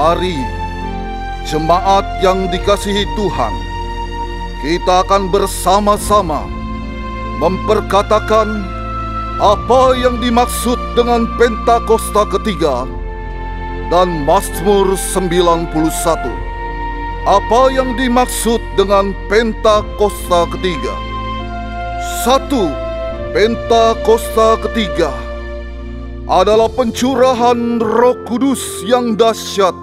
Mari, jemaat yang dikasihi Tuhan, kita akan bersama-sama memperkatakan apa yang dimaksud dengan Pentakosta ketiga dan Mazmur 91. Apa yang dimaksud dengan Pentakosta ketiga? 1. Pentakosta ketiga adalah pencurahan Roh Kudus yang dahsyat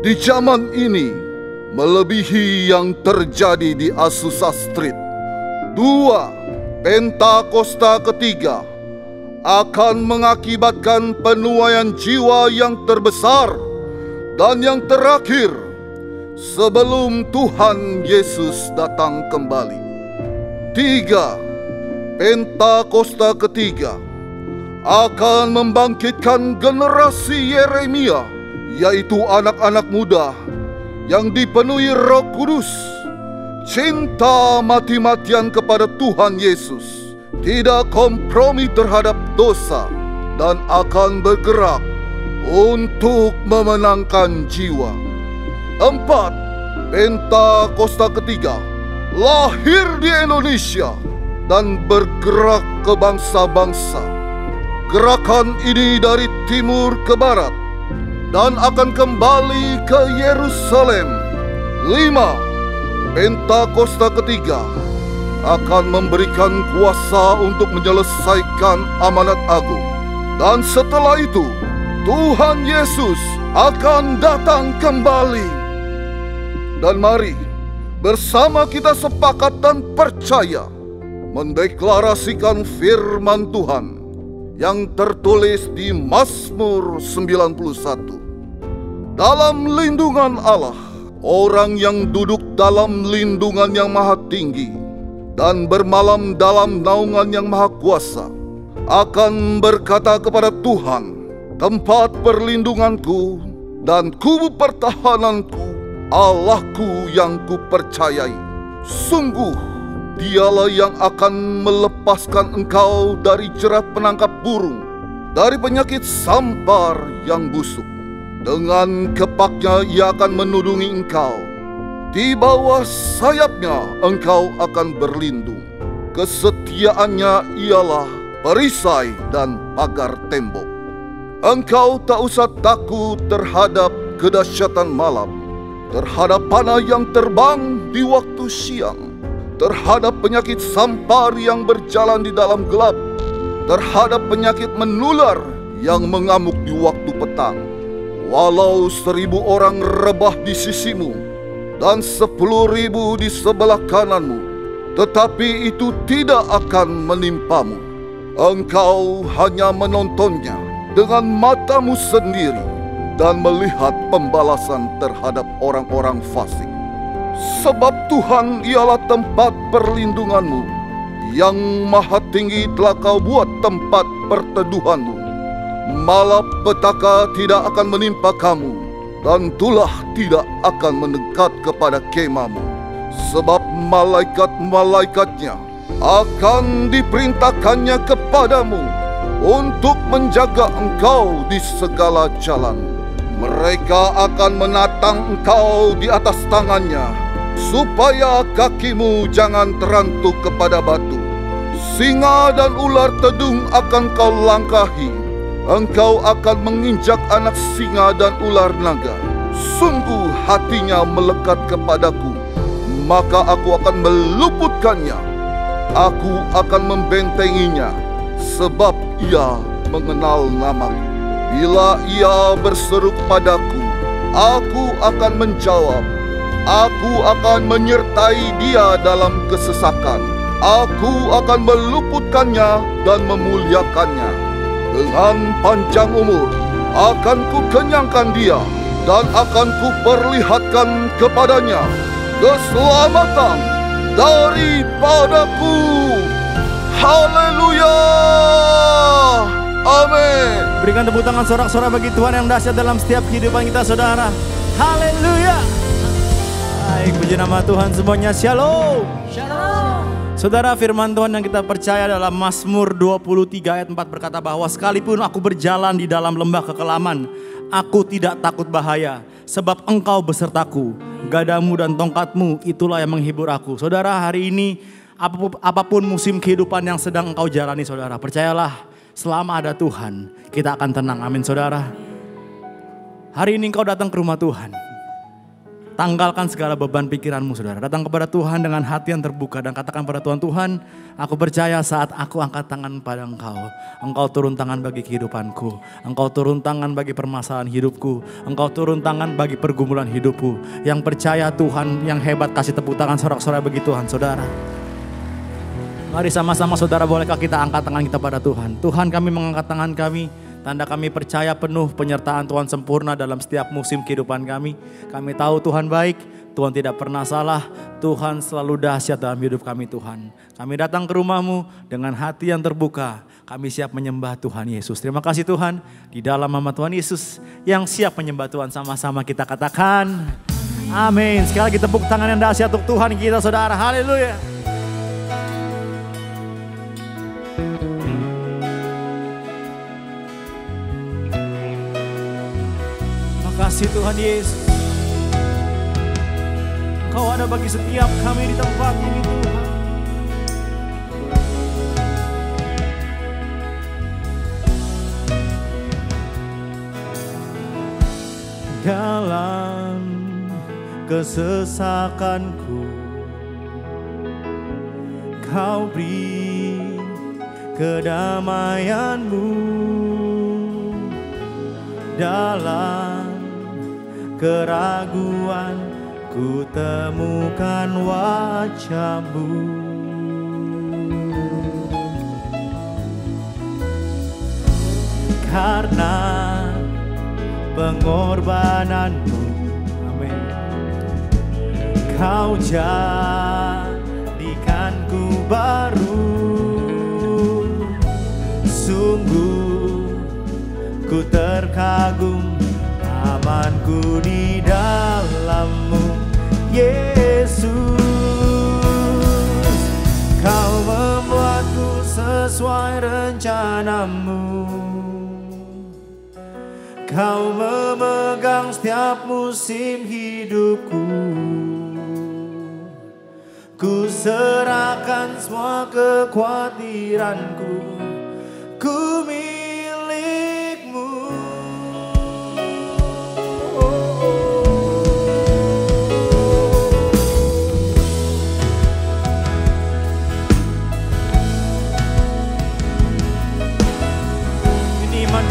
di zaman ini, melebihi yang terjadi di Azusa Street. 2. Pentakosta ketiga akan mengakibatkan penuaian jiwa yang terbesar dan yang terakhir sebelum Tuhan Yesus datang kembali. 3. Pentakosta ketiga akan membangkitkan generasi Yeremia, yaitu anak-anak muda yang dipenuhi Roh Kudus, cinta mati-matian kepada Tuhan Yesus, tidak kompromi terhadap dosa, dan akan bergerak untuk memenangkan jiwa. 4. Pentakosta ketiga lahir di Indonesia dan bergerak ke bangsa-bangsa. Gerakan ini dari timur ke barat dan akan kembali ke Yerusalem. 5. Pentakosta ketiga akan memberikan kuasa untuk menyelesaikan amanat agung. Dan setelah itu, Tuhan Yesus akan datang kembali. Dan mari, bersama kita sepakat dan percaya mendeklarasikan firman Tuhan yang tertulis di Mazmur 91. Dalam lindungan Allah, orang yang duduk dalam lindungan yang maha tinggi dan bermalam dalam naungan yang maha kuasa akan berkata kepada Tuhan, tempat perlindunganku dan kubu pertahananku, Allahku yang kupercayai. Sungguh Dialah yang akan melepaskan engkau dari jerat penangkap burung, dari penyakit sampar yang busuk. Dengan kepaknya ia akan menudungi engkau. Di bawah sayapnya engkau akan berlindung. Kesetiaannya ialah perisai dan pagar tembok. Engkau tak usah takut terhadap kedahsyatan malam, terhadap panah yang terbang di waktu siang, terhadap penyakit sampar yang berjalan di dalam gelap, terhadap penyakit menular yang mengamuk di waktu petang. Walau 1000 orang rebah di sisimu dan 10.000 di sebelah kananmu, tetapi itu tidak akan menimpamu. Engkau hanya menontonnya dengan matamu sendiri dan melihat pembalasan terhadap orang-orang fasik. Sebab Tuhan ialah tempat perlindunganmu, yang maha tinggi telah kau buat tempat perteduhanmu. Malapetaka tidak akan menimpa kamu, dan tulah tidak akan mendekat kepada kemahmu. Sebab malaikat-malaikatnya akan diperintahkannya kepadamu untuk menjaga engkau di segala jalan. Mereka akan menatang engkau di atas tangannya, supaya kakimu jangan terantuk kepada batu. Singa dan ular tedung akan kau langkahi. Engkau akan menginjak anak singa dan ular naga. Sungguh hatinya melekat kepadaku, maka aku akan meluputkannya. Aku akan membentenginya, sebab ia mengenal namaku. Bila ia berseru padaku, aku akan menjawab. Aku akan menyertai dia dalam kesesakan. Aku akan meluputkannya dan memuliakannya. Dengan panjang umur akan kukenyangkan dia, dan akan kuperlihatkan kepadanya keselamatan daripadaku. Haleluya! Amin. Berikan tepuk tangan sorak-sorak bagi Tuhan yang dahsyat dalam setiap kehidupan kita, saudara. Haleluya. Baik, puji nama Tuhan semuanya. Shalom. Shalom. Saudara, firman Tuhan yang kita percaya dalam Mazmur 23 ayat 4 berkata bahwa sekalipun aku berjalan di dalam lembah kekelaman, Aku tidak takut bahaya, sebab Engkau besertaku. Gadamu dan tongkatmu itulah yang menghibur aku. Saudara, hari ini apapun musim kehidupan yang sedang engkau jalani, saudara, percayalah selama ada Tuhan kita akan tenang. Amin, saudara. Hari ini engkau datang ke rumah Tuhan. Tanggalkan segala beban pikiranmu, saudara. Datang kepada Tuhan dengan hati yang terbuka dan katakan pada Tuhan, Tuhan, aku percaya saat aku angkat tangan pada Engkau, Engkau turun tangan bagi kehidupanku. Engkau turun tangan bagi permasalahan hidupku. Engkau turun tangan bagi pergumulan hidupku. Yang percaya Tuhan yang hebat, kasih tepuk tangan sorak-sorai bagi Tuhan, saudara. Mari sama-sama, saudara, bolehkah kita angkat tangan kita pada Tuhan. Tuhan, kami mengangkat tangan kami. Tanda kami percaya penuh penyertaan Tuhan sempurna dalam setiap musim kehidupan kami. Kami tahu Tuhan baik, Tuhan tidak pernah salah, Tuhan selalu dahsyat dalam hidup kami, Tuhan. Kami datang ke rumah-Mu dengan hati yang terbuka. Kami siap menyembah Tuhan Yesus. Terima kasih Tuhan, di dalam nama Tuhan Yesus yang siap menyembah Tuhan, sama-sama kita katakan amin. Sekali lagi tepuk tangan yang dahsyat untuk Tuhan kita, saudara. Haleluya. Kasih Tuhan Yesus, Engkau ada bagi setiap kami di tempat ini, Tuhan. Dalam kesesakanku, Kau beri kedamaian-Mu. Dalam keraguan ku temukan wajah-Mu. Karena pengorbanan-Mu, amin, Kau jadikanku baru. Sungguh ku terkagum, amanku di dalam-Mu, Yesus. Kau membuatku sesuai rencana-Mu. Kau memegang setiap musim hidupku. Ku serahkan semua kekhawatiranku. Ku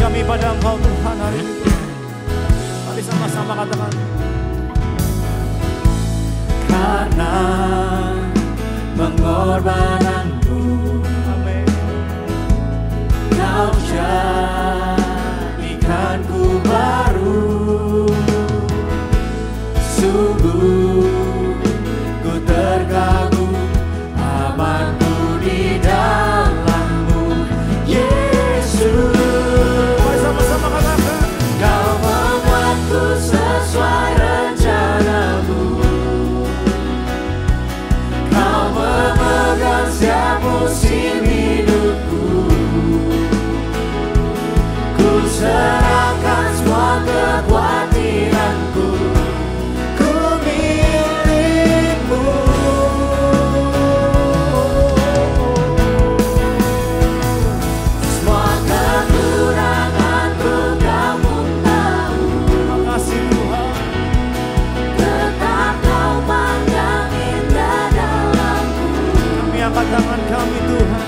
kami pada Engkau Tuhan hari ini. Mari sama-sama katakan. Karena pengorbanan-Mu, amin, Kau jadikanku baru. Sungguh ku terkagum, amanku di dalam-Mu, Yesus. Sesuai rencana-Mu, Kau memegang setiap musim hidupku. Ku serahkan semua kekhawatiranku. Ku milik-Mu. Semua kekuranganku Kamu tahu. Makasih Tuhan. Tetap Kau pandang indah dalamku. Kami angkat tangan kami Tuhan.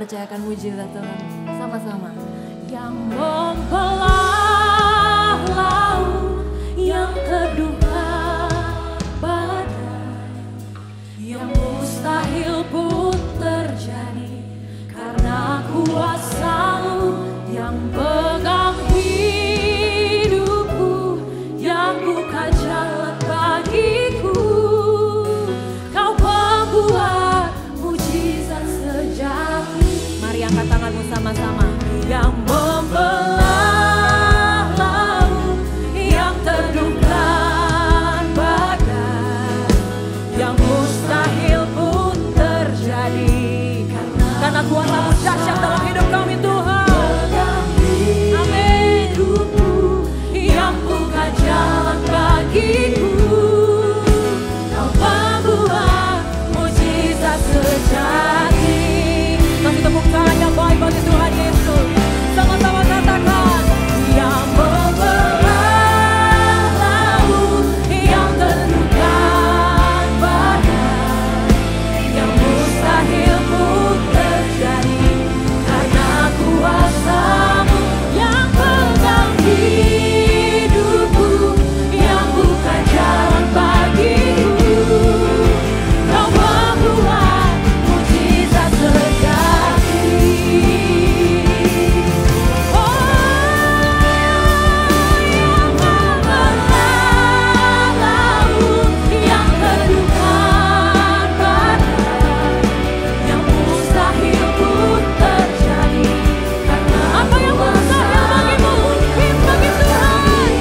percayakan mujizat Tuhan. Sama-sama. Yang membelah laut, yang teduhkan badai, yang mustahil pun terjadi karena kuasa-Mu yang pegang hidupku, yang buka jalan bagiku. Kau pembuat mujizat sejati. Mari angkat tanganmu sama-sama. Yang membelah laut, yang teduhkan badai, yang mustahil pun terjadi karena kuasa-Mu dahsyat dalam hidup kami Tuhan. Amin. Yang buka jalan bagiku, Kau pembuat mujizat sejati. Kasih tepuk tangan yang baik bagi Tuhan Yesus. Sama-sama katakan, yang membelah laut, yang teduhkan badai, yang mustahil pun terjadi karena kuasa-Mu yang pegang hidupku, yang buka jalan bagiku. Kau membuat mujizat sejati. Yang membelah laut, yang teduhkan badai, yang mustahil pun terjadi karena apa yang mustahil bagimu mungkin bagi Tuhan.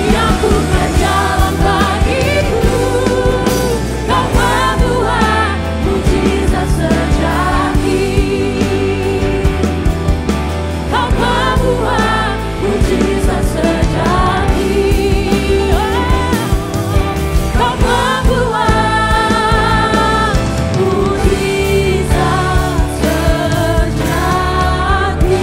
Yang buka jalan bagiku, Kau membuat mujizat sejati. Kau membuat mujizat sejati. Kau membuat mujizat sejati.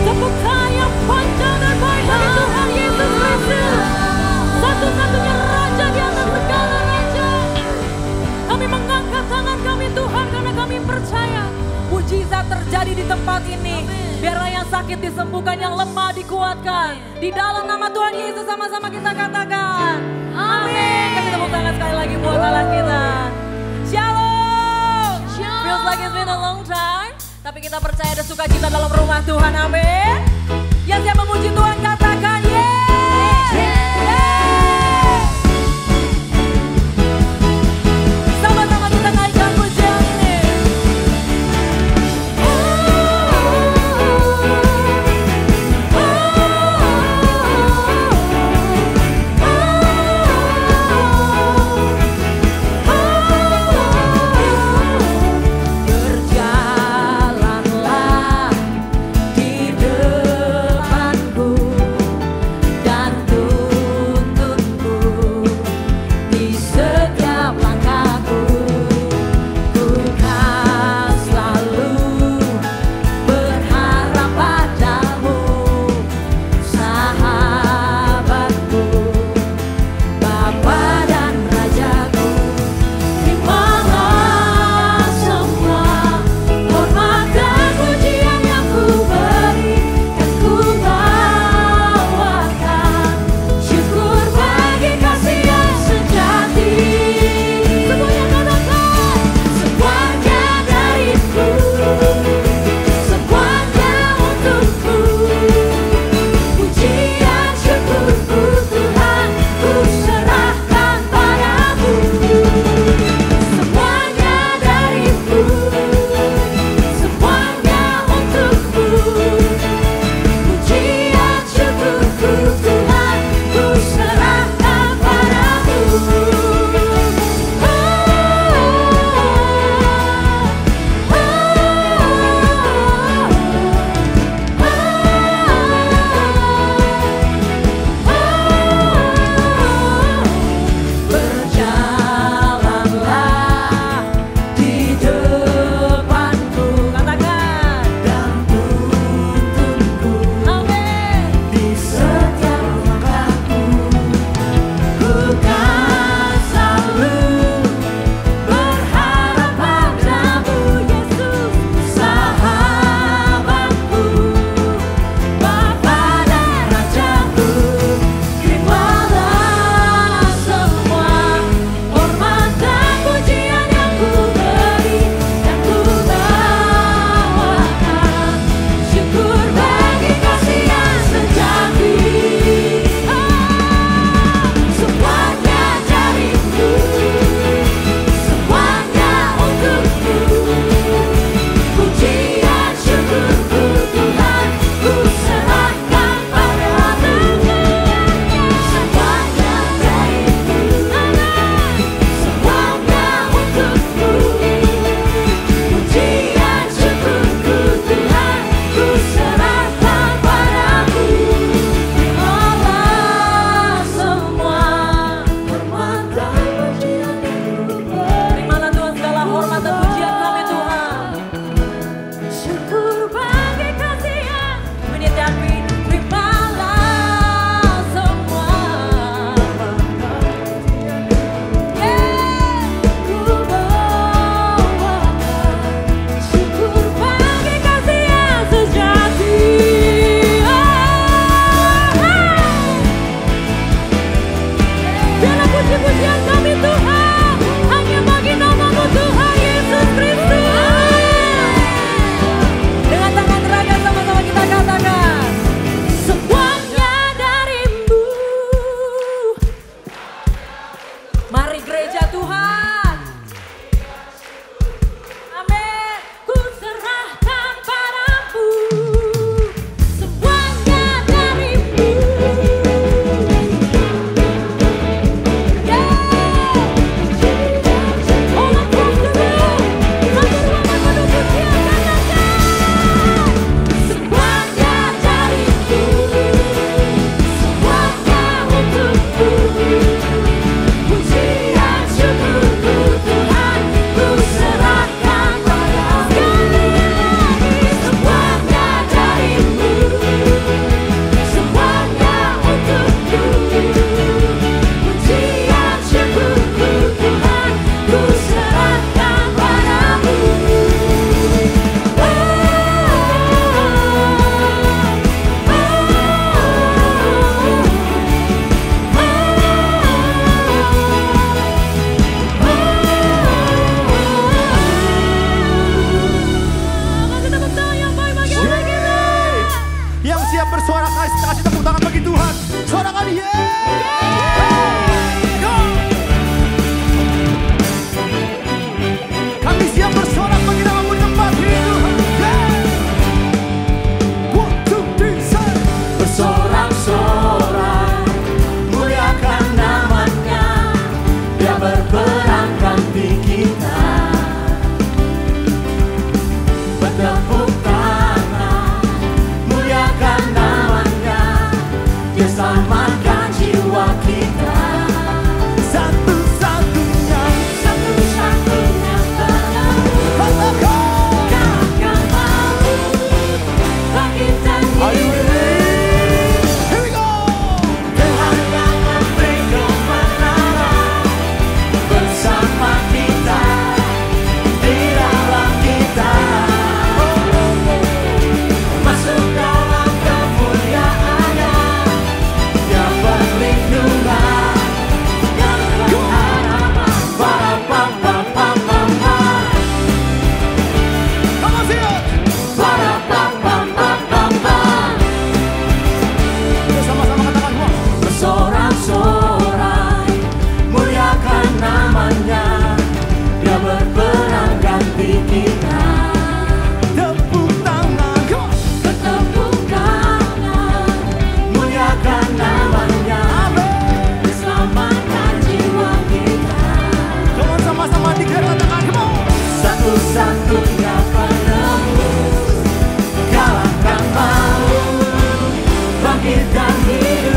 Tepuk tangan yang panjang dan baik bagi Tuhan Yesus Kristus, satu-satunya Raja di atas segala raja. Kami mengangkat tangan kami Tuhan karena kami percaya mujizat terjadi di tempat ini. Biarlah yang sakit disembuhkan, yang lemah dikuatkan. Di dalam nama Tuhan Yesus sama-sama kita katakan. Amin. Kasih tepuk tangan sekali lagi buat Allah kita. Shalom. Feels like it's been a long time, tapi kita percaya ada sukacita dalam rumah Tuhan. Amin. Yang siap memuji Tuhan katakan yes. Yes. Sama-sama kita naikkan pujian ini. Berjalanlah di depanku. bersuara kasih tepuk tangan bagi Tuhan. Sorakan kami siap bersorak bagi nama-Mu di tempat ini Tuhan. One, two, three, say. Bersorak-sorak, muliakan namanya, Dia berperang ganti kita. Bertepuk tangan, muliakan namanya, Dia selamatkan jiwa kita. Satu-satunya Satu-satunya katakan. kalahkan maut, bangkitkan hidup. Here we go. Tuhan yang memberi kemenangan bersama kita, di dalam kita. Masuk dalam kemuliaan-Nya, Dia perlindungan dan pengharapan. Ba-da-ba-ba-ba-ba-ba. Come on, sing it. Ba-da-ba-ba-ba-ba-ba. Sama-sama katakan semua. Bersorak-sorai, muliakan namanya, Dia berperang ganti kita. Tepuk tangan. Come on. Bertepuk tangan, muliakan namanya, Dia selamatkan jiwa kita. Come on, sama-sama declare katakan. Come on. Satu-satunya penebus, kalahkan maut, bangkitkan hidup.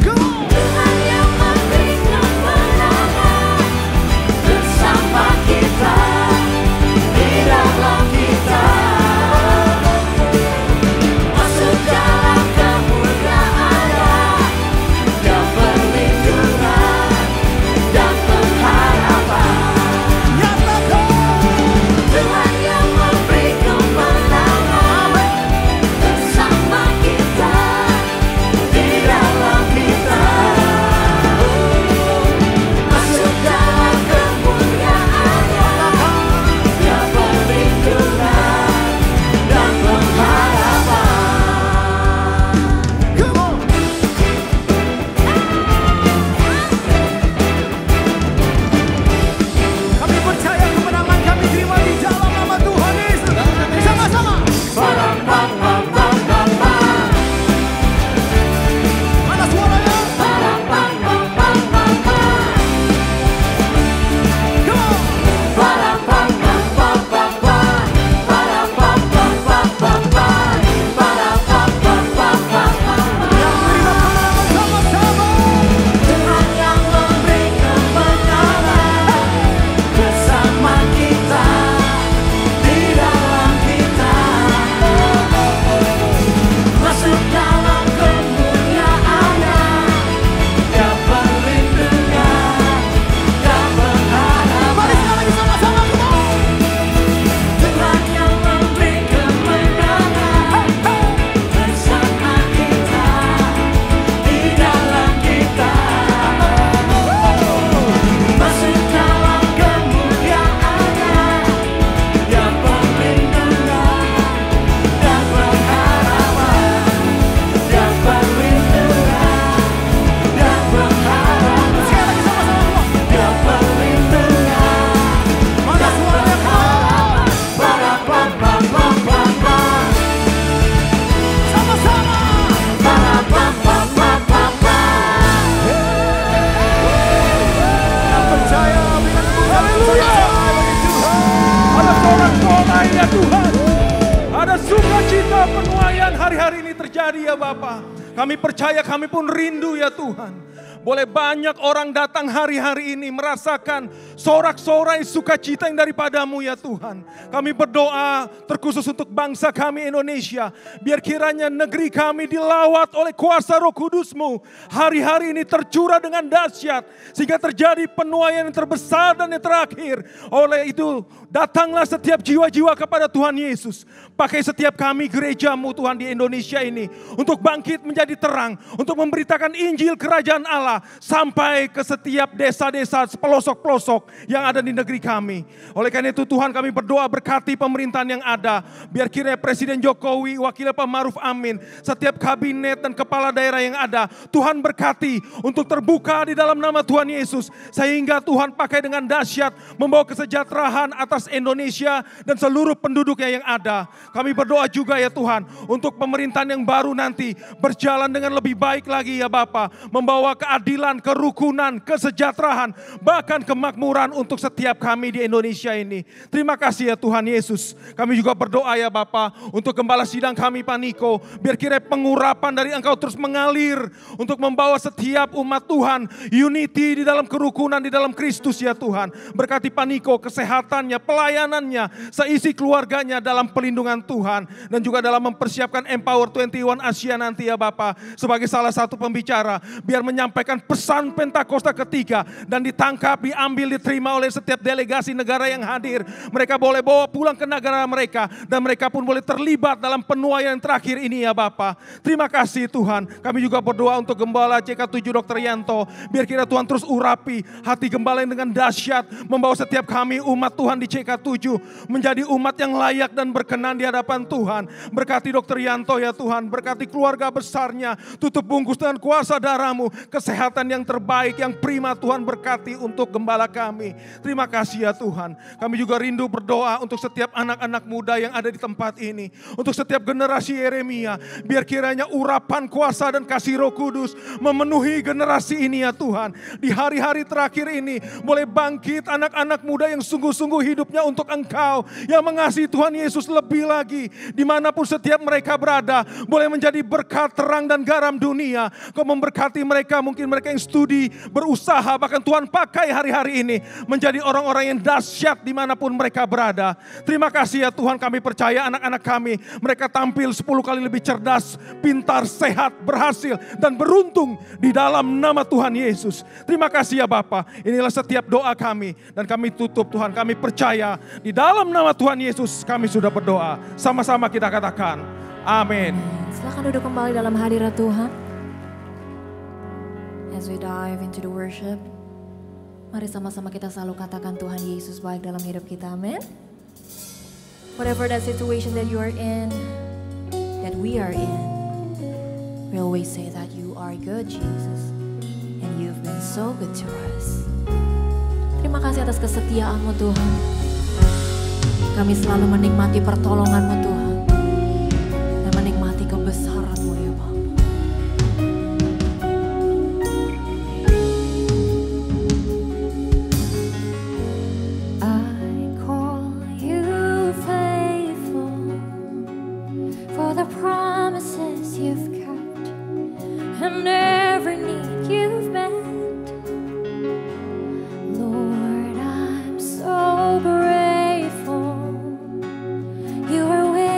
Come on. Tuhan yang memberi kemenangan bersama kita, di dalam kita. Masuk dalam kemuliaan-Nya, Dia perlindungan dan pengharapan. Nyatakan. Tuhan yang memberi kemenangan bersama kita, di dalam kita. Masuk dalam kemuliaan-Nya, Dia perlindungan dan pengharapan. Come on. Kami percaya kemenangan kami terima di dalam nama Tuhan Yesus. Sama-sama. Ba-da-ba-ba-ba-ba-ba. Mana suaranya? Ba-da-ba-ba-ba-ba-ba. Come on. Ba-da-ba-ba-ba-ba-ba. Ba-da-ba-ba-ba-ba-ba. Ba-da-ba-ba-ba-ba-ba. Yang terima kemenangan sama-sama. Tuhan yang memberi kemenangan bersama kita, di dalam kita. Masuk dalam kemuliaan-Nya, Dia perlindungan dan Mari sekali pengharapan. lagi sama-sama. Come on. Tuhan yang memberi kemenangan bersama kita, di dalam kita. Masuk dalam kemuliaan-Nya, Dia perlindungan dan pengharapan. Dia perlindungan dan pengharapan. Sekali lagi sama-sama. Dia perlindungan Mana dan suaranya? pengharapan. Ba-da-ba-ba-ba-ba-ba. Sama-sama. Ba-da-ba-ba-ba-ba-ba. Yang percaya berikan tepuk tangan sama-sama bagi Tuhan. Ada sorak-sorai ya Tuhan. Ada sukacita penuaian hari-hari ini terjadi ya Bapa. Kami percaya, kami pun rindu ya Tuhan. Boleh banyak orang datang hari-hari ini merasakan sorak-sorai sukacita yang daripada-Mu ya Tuhan. Kami berdoa terkhusus untuk bangsa kami Indonesia. Biar kiranya negeri kami dilawat oleh kuasa Roh Kudus-Mu. Hari-hari ini tercurah dengan dahsyat. Sehingga terjadi penuaian yang terbesar dan yang terakhir. Oleh itu Datanglah setiap jiwa-jiwa kepada Tuhan Yesus. Pakai setiap kami gerejamu Tuhan di Indonesia ini. Untuk bangkit menjadi terang. Untuk memberitakan Injil Kerajaan Allah. Sampai ke setiap desa-desa pelosok-pelosok yang ada di negeri kami. Oleh karena itu Tuhan kami berdoa berkati pemerintahan yang ada. Biar kiranya Presiden Jokowi, Wakilnya Pak Maruf Amin. Setiap kabinet dan kepala daerah yang ada. Tuhan berkati untuk terbuka di dalam nama Tuhan Yesus. Sehingga Tuhan pakai dengan dahsyat. Membawa kesejahteraan atas Indonesia dan seluruh penduduknya yang ada. Kami berdoa juga ya Tuhan untuk pemerintahan yang baru nanti berjalan dengan lebih baik lagi ya Bapa, membawa keadilan, kerukunan, kesejahteraan, bahkan kemakmuran untuk setiap kami di Indonesia ini. Terima kasih ya Tuhan Yesus. Kami juga berdoa ya Bapa untuk gembala sidang kami Pak Niko, biar kiranya pengurapan dari Engkau terus mengalir untuk membawa setiap umat Tuhan unity di dalam kerukunan di dalam Kristus ya Tuhan. Berkati Pak Niko kesehatannya, pelayanannya, seisi keluarganya dalam pelindungan Tuhan. Dan juga dalam mempersiapkan Empower 21 Asia nanti ya Bapak. Sebagai salah satu pembicara. Biar menyampaikan pesan Pentakosta ketiga. Dan ditangkap, diambil, diterima oleh setiap delegasi negara yang hadir. Mereka boleh bawa pulang ke negara mereka. Dan mereka pun boleh terlibat dalam penuaian terakhir ini ya Bapak. Terima kasih Tuhan. Kami juga berdoa untuk Gembala CK7 Dr. Yanto. Biar kira Tuhan terus urapi hati Gembala yang dengan dahsyat. Membawa setiap kami umat Tuhan di CK7 menjadi umat yang layak dan berkenan di hadapan Tuhan. Berkati Dr. Yanto ya Tuhan, berkati keluarga besarnya, tutup bungkus dengan kuasa darah-Mu, kesehatan yang terbaik, yang prima Tuhan berkati untuk gembala kami. Terima kasih ya Tuhan. Kami juga rindu berdoa untuk setiap anak-anak muda yang ada di tempat ini, untuk setiap generasi Yeremia, biar kiranya urapan kuasa dan kasih Roh Kudus memenuhi generasi ini ya Tuhan. Di hari-hari terakhir ini boleh bangkit anak-anak muda yang sungguh-sungguh hidupnya untuk Engkau, yang mengasihi Tuhan Yesus lebih lagi. Dimanapun setiap mereka berada, boleh menjadi berkat, terang dan garam dunia. Kau memberkati mereka, mungkin mereka yang studi, berusaha, bahkan Tuhan pakai hari-hari ini menjadi orang-orang yang dahsyat dimanapun mereka berada. Terima kasih ya Tuhan, kami percaya anak-anak kami, mereka tampil 10 kali lebih cerdas, pintar, sehat, berhasil, dan beruntung di dalam nama Tuhan Yesus. Terima kasih ya Bapa, inilah setiap doa kami, dan kami tutup Tuhan, kami percaya di dalam nama Tuhan Yesus kami sudah berdoa. Sama-sama kita katakan, amin. Silakan duduk kembali dalam hadirat Tuhan. As we dive into the worship, mari sama-sama kita selalu katakan Tuhan Yesus baik dalam hidup kita, amin. Whatever that situation that you are in, that we are in, we always say that you are good, Jesus, and you've been so good to us. Terima kasih atas kesetiaan-Mu Tuhan. Kami selalu menikmati pertolongan-Mu Tuhan, dan menikmati kebesaran-Mu ya Bapa. I call you faithful for the promises you've kept and every need you've met. Lord, I'm so grateful. You are with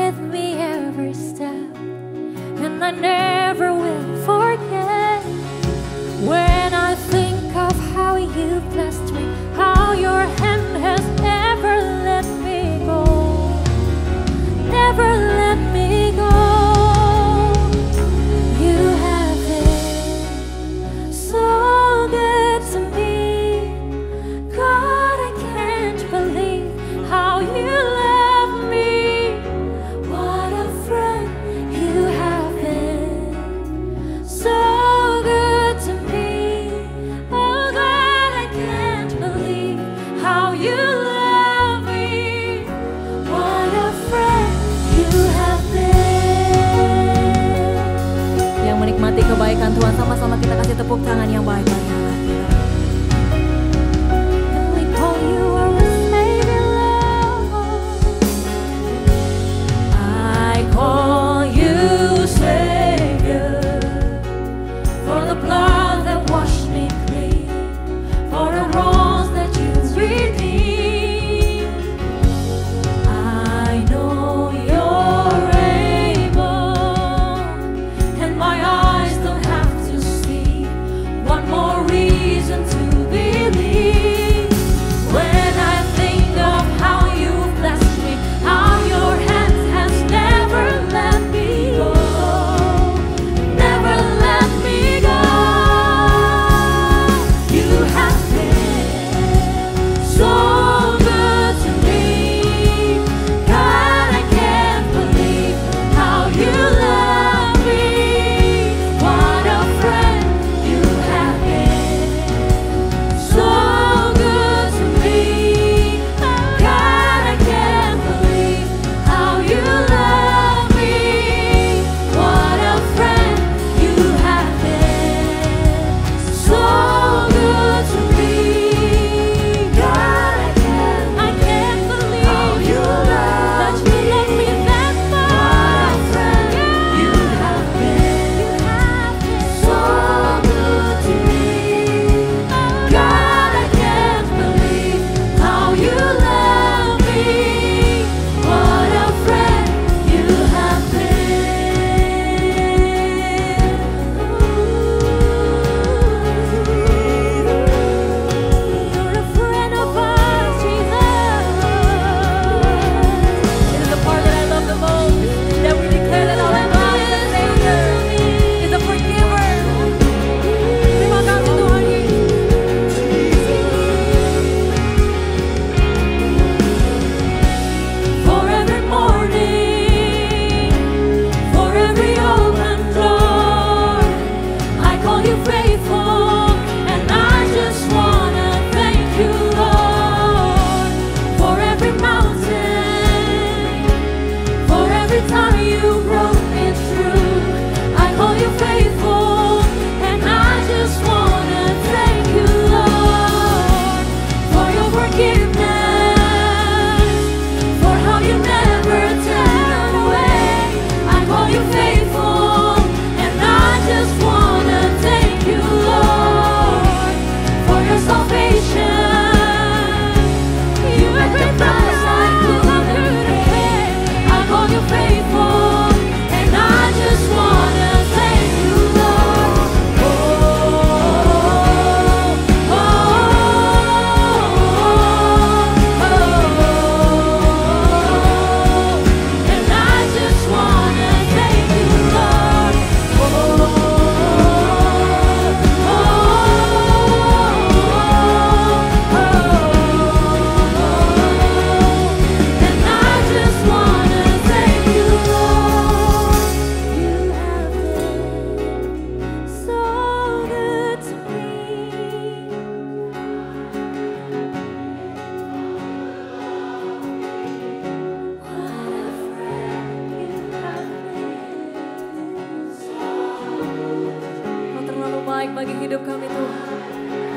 bagi hidup kami Tuhan.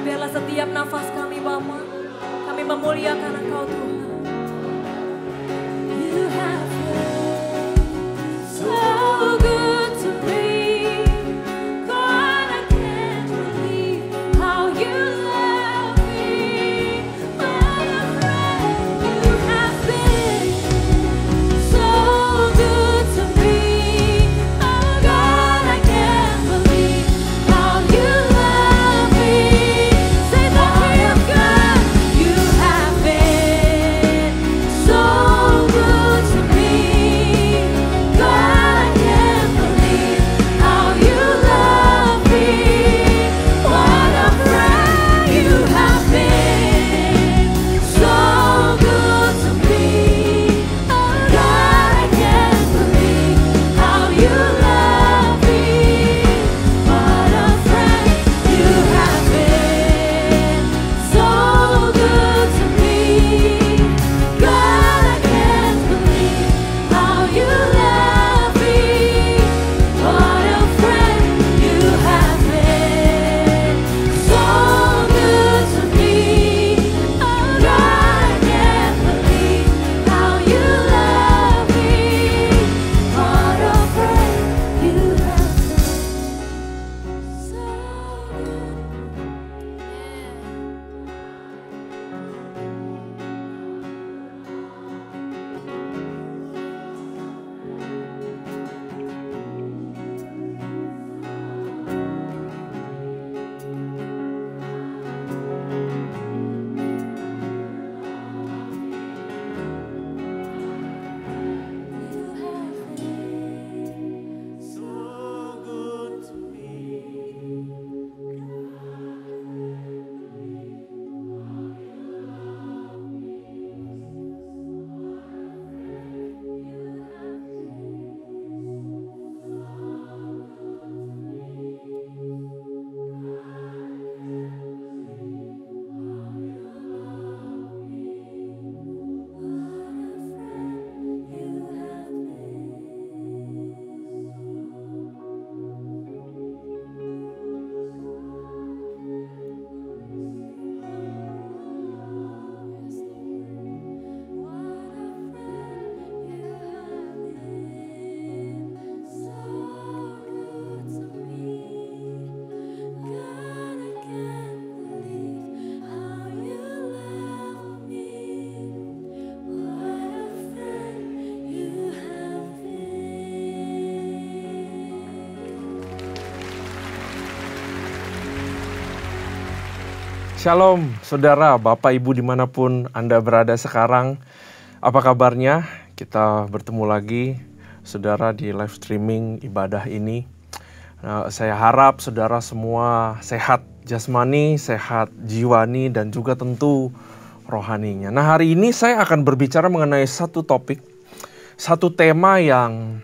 Biarlah setiap nafas kami Bapa, kami memuliakan Engkau Tuhan. You have been so good to me. God, I can't believe how you love me. What a friend you have been. So good to me. Oh God, I can't believe how you love me. Say that we have good. You have been so good to me. God, I can't believe how you love me. What a friend you have been. So good to me. Oh God, I can't believe how you love me. What a friend you have been. So good to me. God, I can't believe how you love me. What a friend you have been. So good to me. Oh God, I can't believe how you love me. What a friend you have been. So Shalom saudara, Bapak Ibu dimanapun Anda berada sekarang. Apa kabarnya? Kita bertemu lagi saudara di live streaming ibadah ini. Saya harap saudara semua sehat jasmani, sehat jiwani, dan juga tentu rohaninya. Nah, hari ini saya akan berbicara mengenai satu topik, satu tema yang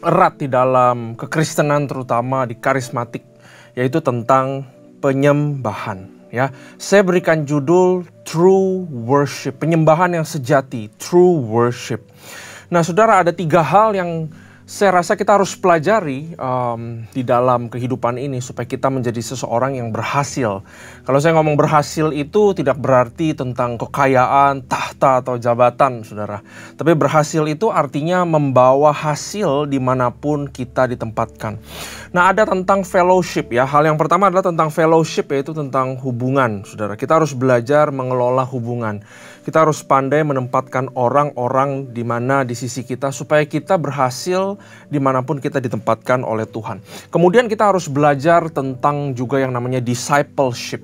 erat di dalam kekristenan, terutama di karismatik, yaitu tentang penyembahan. Ya, saya berikan judul True Worship, penyembahan yang sejati, True Worship. Nah, saudara, ada 3 hal yang saya rasa kita harus pelajari di dalam kehidupan ini supaya kita menjadi seseorang yang berhasil. Kalau saya ngomong berhasil itu tidak berarti tentang kekayaan, tahta, atau jabatan, saudara. Tapi berhasil itu artinya membawa hasil dimanapun kita ditempatkan. Nah, ada tentang fellowship ya. Hal yang pertama adalah tentang fellowship, yaitu tentang hubungan, saudara. Kita harus belajar mengelola hubungan. Kita harus pandai menempatkan orang-orang di mana di sisi kita supaya kita berhasil dimanapun kita ditempatkan oleh Tuhan. Kemudian kita harus belajar tentang juga yang namanya discipleship.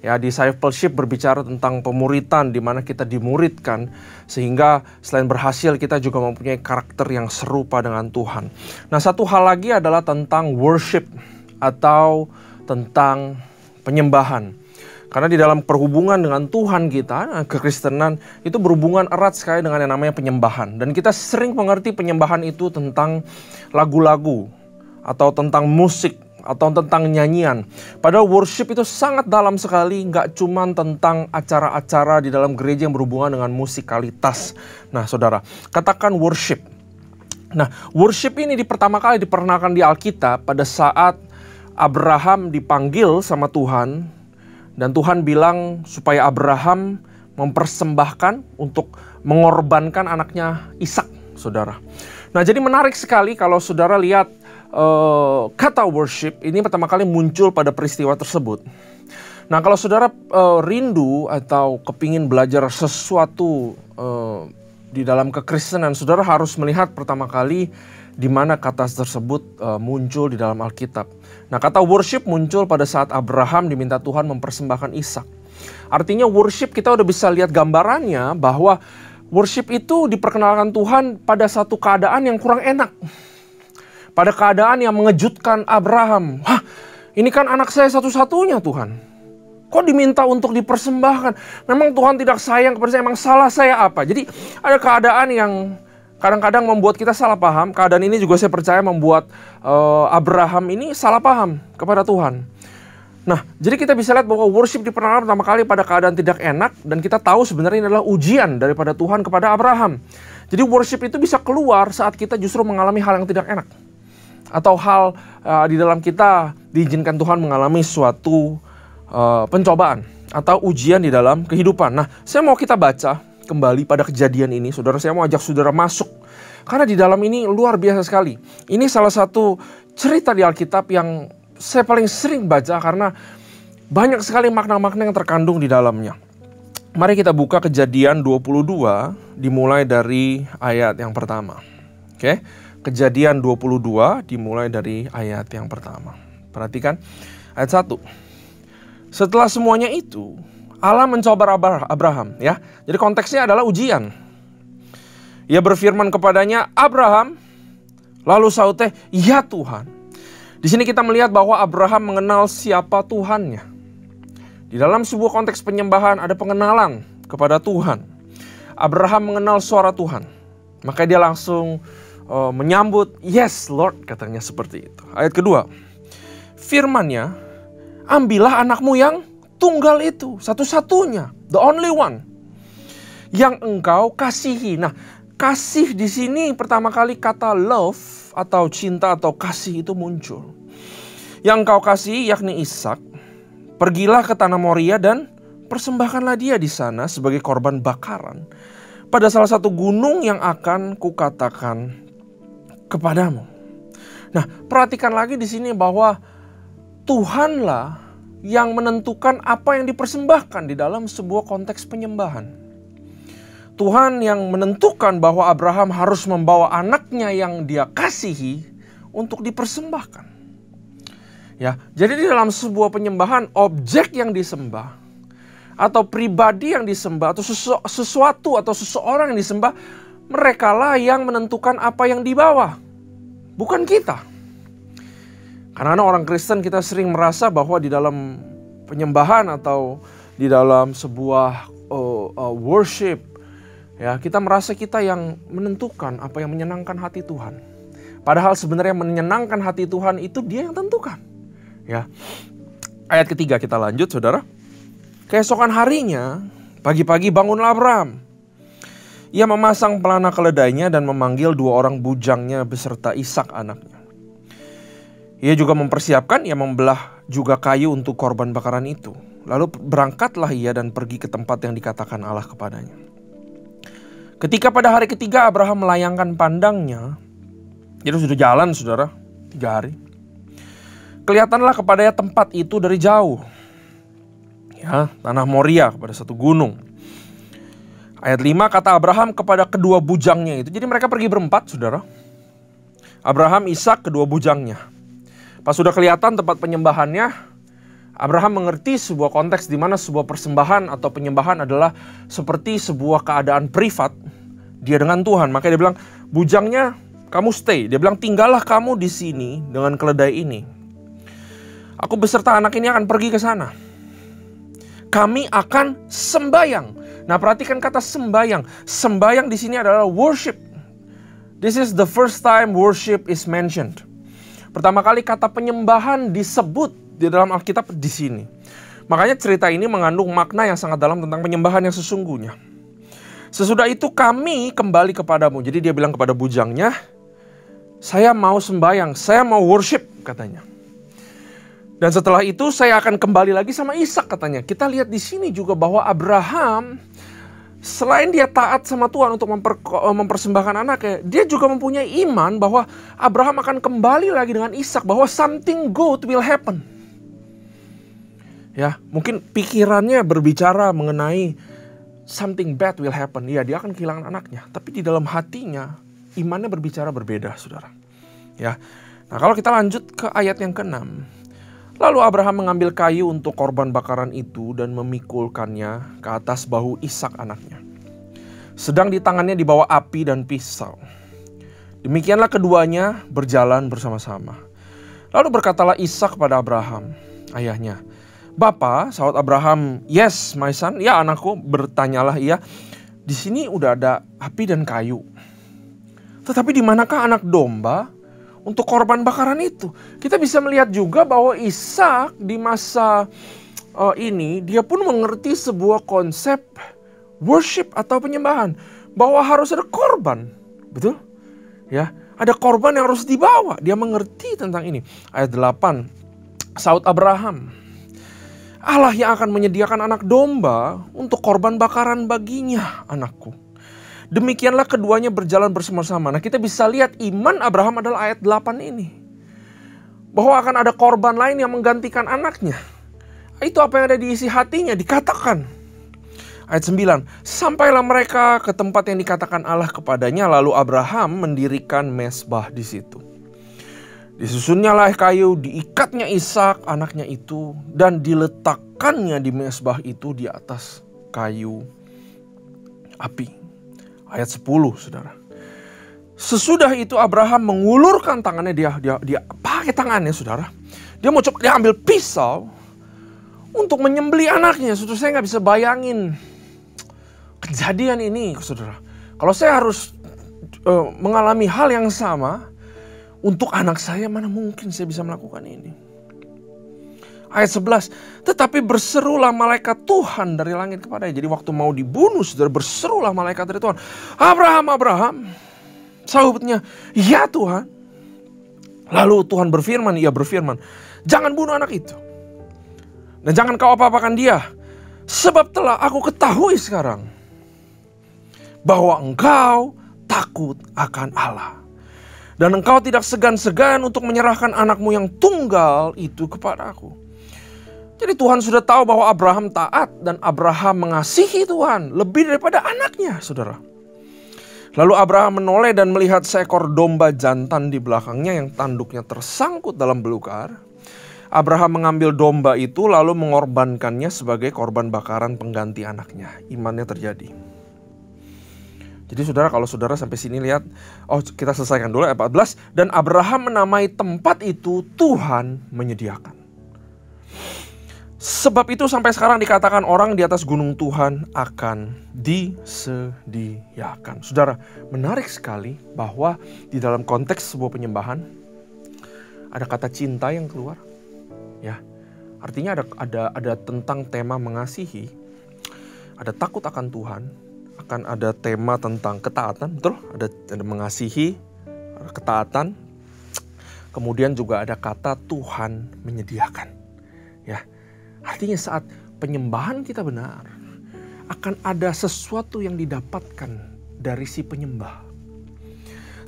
Ya, discipleship berbicara tentang pemuritan, di mana kita dimuridkan sehingga selain berhasil kita juga mempunyai karakter yang serupa dengan Tuhan. Nah, satu hal lagi adalah tentang worship atau tentang penyembahan. Karena di dalam perhubungan dengan Tuhan kita, kekristenan itu berhubungan erat sekali dengan yang namanya penyembahan. Dan kita sering mengerti penyembahan itu tentang lagu-lagu, atau tentang musik, atau tentang nyanyian. Padahal worship itu sangat dalam sekali, nggak cuma tentang acara-acara di dalam gereja yang berhubungan dengan musikalitas. Nah, saudara, katakan worship. Nah, worship ini pertama kali diperkenalkan di Alkitab pada saat Abraham dipanggil sama Tuhan, dan Tuhan bilang supaya Abraham mempersembahkan untuk mengorbankan anaknya Ishak, saudara. Nah, jadi menarik sekali kalau saudara lihat kata worship ini pertama kali muncul pada peristiwa tersebut. Nah, kalau saudara rindu atau kepingin belajar sesuatu di dalam kekristenan, saudara harus melihat pertama kali di mana kata tersebut muncul di dalam Alkitab. Nah, kata worship muncul pada saat Abraham diminta Tuhan mempersembahkan Ishak. Artinya worship kita udah bisa lihat gambarannya bahwa worship itu diperkenalkan Tuhan pada satu keadaan yang kurang enak. Pada keadaan yang mengejutkan Abraham. Hah, ini kan anak saya satu-satunya Tuhan. Kok diminta untuk dipersembahkan? Memang Tuhan tidak sayang kepada saya, emang salah saya apa? Jadi ada keadaan yang kadang-kadang membuat kita salah paham. Keadaan ini juga saya percaya membuat Abraham ini salah paham kepada Tuhan. Nah, jadi kita bisa lihat bahwa worship diperkenalkan pertama kali pada keadaan tidak enak. Dan kita tahu sebenarnya ini adalah ujian daripada Tuhan kepada Abraham. Jadi worship itu bisa keluar saat kita justru mengalami hal yang tidak enak. Atau hal di dalam kita diizinkan Tuhan mengalami suatu pencobaan atau ujian di dalam kehidupan. Nah, saya mau kita baca kembali pada kejadian ini. Saudara, saya mau ajak saudara masuk. Karena di dalam ini luar biasa sekali. Ini salah satu cerita di Alkitab yang saya paling sering baca karena banyak sekali makna-makna yang terkandung di dalamnya. Mari kita buka Kejadian 22 dimulai dari ayat yang pertama. Oke? Kejadian 22 dimulai dari ayat yang pertama. Perhatikan ayat 1. Setelah semuanya itu, Allah mencoba Abraham, ya. Jadi konteksnya adalah ujian. Ia berfirman kepadanya, Abraham. Lalu sautnya, ya Tuhan. Di sini kita melihat bahwa Abraham mengenal siapa Tuhannya. Di dalam sebuah konteks penyembahan ada pengenalan kepada Tuhan. Abraham mengenal suara Tuhan. Maka dia langsung menyambut, yes Lord, katanya seperti itu. Ayat kedua, firman-Nya, ambillah anakmu yang tunggal itu, satu-satunya, the only one, yang engkau kasihi. Nah, kasih di sini pertama kali kata love atau cinta atau kasih itu muncul. Yang engkau kasihi yakni Ishak. Pergilah ke tanah Moria dan persembahkanlah dia di sana sebagai korban bakaran pada salah satu gunung yang akan kukatakan kepadamu. Nah, perhatikan lagi di sini bahwa Tuhanlah yang menentukan apa yang dipersembahkan di dalam sebuah konteks penyembahan. Tuhan yang menentukan bahwa Abraham harus membawa anaknya yang dia kasihi untuk dipersembahkan. Ya, jadi di dalam sebuah penyembahan, objek yang disembah atau pribadi yang disembah atau sesuatu atau seseorang yang disembah, merekalah yang menentukan apa yang dibawa, bukan kita. Karena orang Kristen kita sering merasa bahwa di dalam penyembahan atau di dalam sebuah worship, ya, kita merasa kita yang menentukan apa yang menyenangkan hati Tuhan. Padahal sebenarnya menyenangkan hati Tuhan itu Dia yang tentukan. Ya. Ayat ketiga kita lanjut, saudara. Keesokan harinya, pagi-pagi bangunlah Abraham. Ia memasang pelana keledainya dan memanggil 2 orang bujangnya beserta Ishak anaknya. Ia juga mempersiapkan, ia membelah juga kayu untuk korban bakaran itu. Lalu berangkatlah ia dan pergi ke tempat yang dikatakan Allah kepadanya. Ketika pada hari ketiga Abraham melayangkan pandangnya, jadi sudah jalan saudara, 3 hari. Kelihatanlah kepadanya tempat itu dari jauh. Ya, tanah Moria pada satu gunung. Ayat 5, kata Abraham kepada kedua bujangnya itu. Jadi mereka pergi berempat, saudara. Abraham, Ishak, kedua bujangnya. Pas sudah kelihatan tempat penyembahannya, Abraham mengerti sebuah konteks di mana sebuah persembahan atau penyembahan adalah seperti sebuah keadaan privat dia dengan Tuhan. Makanya dia bilang, bujangnya kamu stay. Dia bilang, tinggallah kamu di sini dengan keledai ini. Aku beserta anak ini akan pergi ke sana. Kami akan sembayang. Nah, perhatikan kata sembayang. Sembayang di sini adalah worship. This is the first time worship is mentioned. Pertama kali kata penyembahan disebut di dalam Alkitab di sini. Makanya cerita ini mengandung makna yang sangat dalam tentang penyembahan yang sesungguhnya. Sesudah itu kami kembali kepadamu. Jadi dia bilang kepada bujangnya, saya mau sembayang, saya mau worship, katanya. Dan setelah itu saya akan kembali lagi sama Ishak katanya. Kita lihat di sini juga bahwa Abraham selain dia taat sama Tuhan untuk mempersembahkan anaknya, dia juga mempunyai iman bahwa Abraham akan kembali lagi dengan Ishak, bahwa something good will happen. Ya, mungkin pikirannya berbicara mengenai something bad will happen. Ya, dia akan kehilangan anaknya, tapi di dalam hatinya imannya berbicara berbeda, saudara. Ya. Nah, kalau kita lanjut ke ayat yang ke-6. Lalu Abraham mengambil kayu untuk korban bakaran itu dan memikulkannya ke atas bahu Ishak anaknya. Sedang di tangannya dibawa api dan pisau. Demikianlah keduanya berjalan bersama-sama. Lalu berkatalah Ishak kepada Abraham, ayahnya. Bapa, sahut Abraham, yes my son, ya anakku, bertanyalah ia. Di sini udah ada api dan kayu. Tetapi di manakah anak domba untuk korban bakaran itu? Kita bisa melihat juga bahwa Ishak di masa ini dia pun mengerti sebuah konsep worship atau penyembahan, bahwa harus ada korban, betul? Ya, ada korban yang harus dibawa. Dia mengerti tentang ini. Ayat 8, sahut Abraham, Allah yang akan menyediakan anak domba untuk korban bakaran baginya, anakku. Demikianlah keduanya berjalan bersama-sama. Nah, kita bisa lihat iman Abraham adalah ayat 8 ini. Bahwa akan ada korban lain yang menggantikan anaknya. Itu apa yang ada di isi hatinya, dikatakan. Ayat 9. Sampailah mereka ke tempat yang dikatakan Allah kepadanya, lalu Abraham mendirikan mezbah di situ. Disusunnyalah kayu, diikatnya Ishak anaknya itu, dan diletakkannya di mezbah itu di atas kayu api. Ayat 10, saudara. Sesudah itu Abraham mengulurkan tangannya, dia pakai tangannya, saudara. Dia mau coba, dia ambil pisau untuk menyembelih anaknya. Saudara, saya nggak bisa bayangin kejadian ini, saudara. Kalau saya harus mengalami hal yang sama untuk anak saya, mana mungkin saya bisa melakukan ini. Ayat 11, tetapi berserulah malaikat Tuhan dari langit kepadanya. Jadi waktu mau dibunuh, saudara, berserulah malaikat dari Tuhan. Abraham, Abraham. Sahutnya, ya Tuhan. Lalu Tuhan berfirman, ia berfirman, jangan bunuh anak itu. Dan jangan kau apa-apakan dia. Sebab telah aku ketahui sekarang bahwa engkau takut akan Allah. Dan engkau tidak segan-segan untuk menyerahkan anakmu yang tunggal itu kepada aku. Jadi Tuhan sudah tahu bahwa Abraham taat dan Abraham mengasihi Tuhan lebih daripada anaknya, saudara. Lalu Abraham menoleh dan melihat seekor domba jantan di belakangnya yang tanduknya tersangkut dalam belukar. Abraham mengambil domba itu lalu mengorbankannya sebagai korban bakaran pengganti anaknya. Imannya terjadi. Jadi saudara, kalau saudara sampai sini lihat, kita selesaikan dulu ayat 14. Dan Abraham menamai tempat itu Tuhan menyediakan. Sebab itu sampai sekarang dikatakan orang di atas gunung Tuhan akan disediakan. Saudara, menarik sekali bahwa di dalam konteks sebuah penyembahan ada kata cinta yang keluar. Ya, artinya ada tentang tema mengasihi, ada takut akan Tuhan, akan ada tema tentang ketaatan, betul? Ada mengasihi, ada ketaatan, kemudian juga ada kata Tuhan menyediakan. Ya. Artinya saat penyembahan kita benar, akan ada sesuatu yang didapatkan dari si penyembah.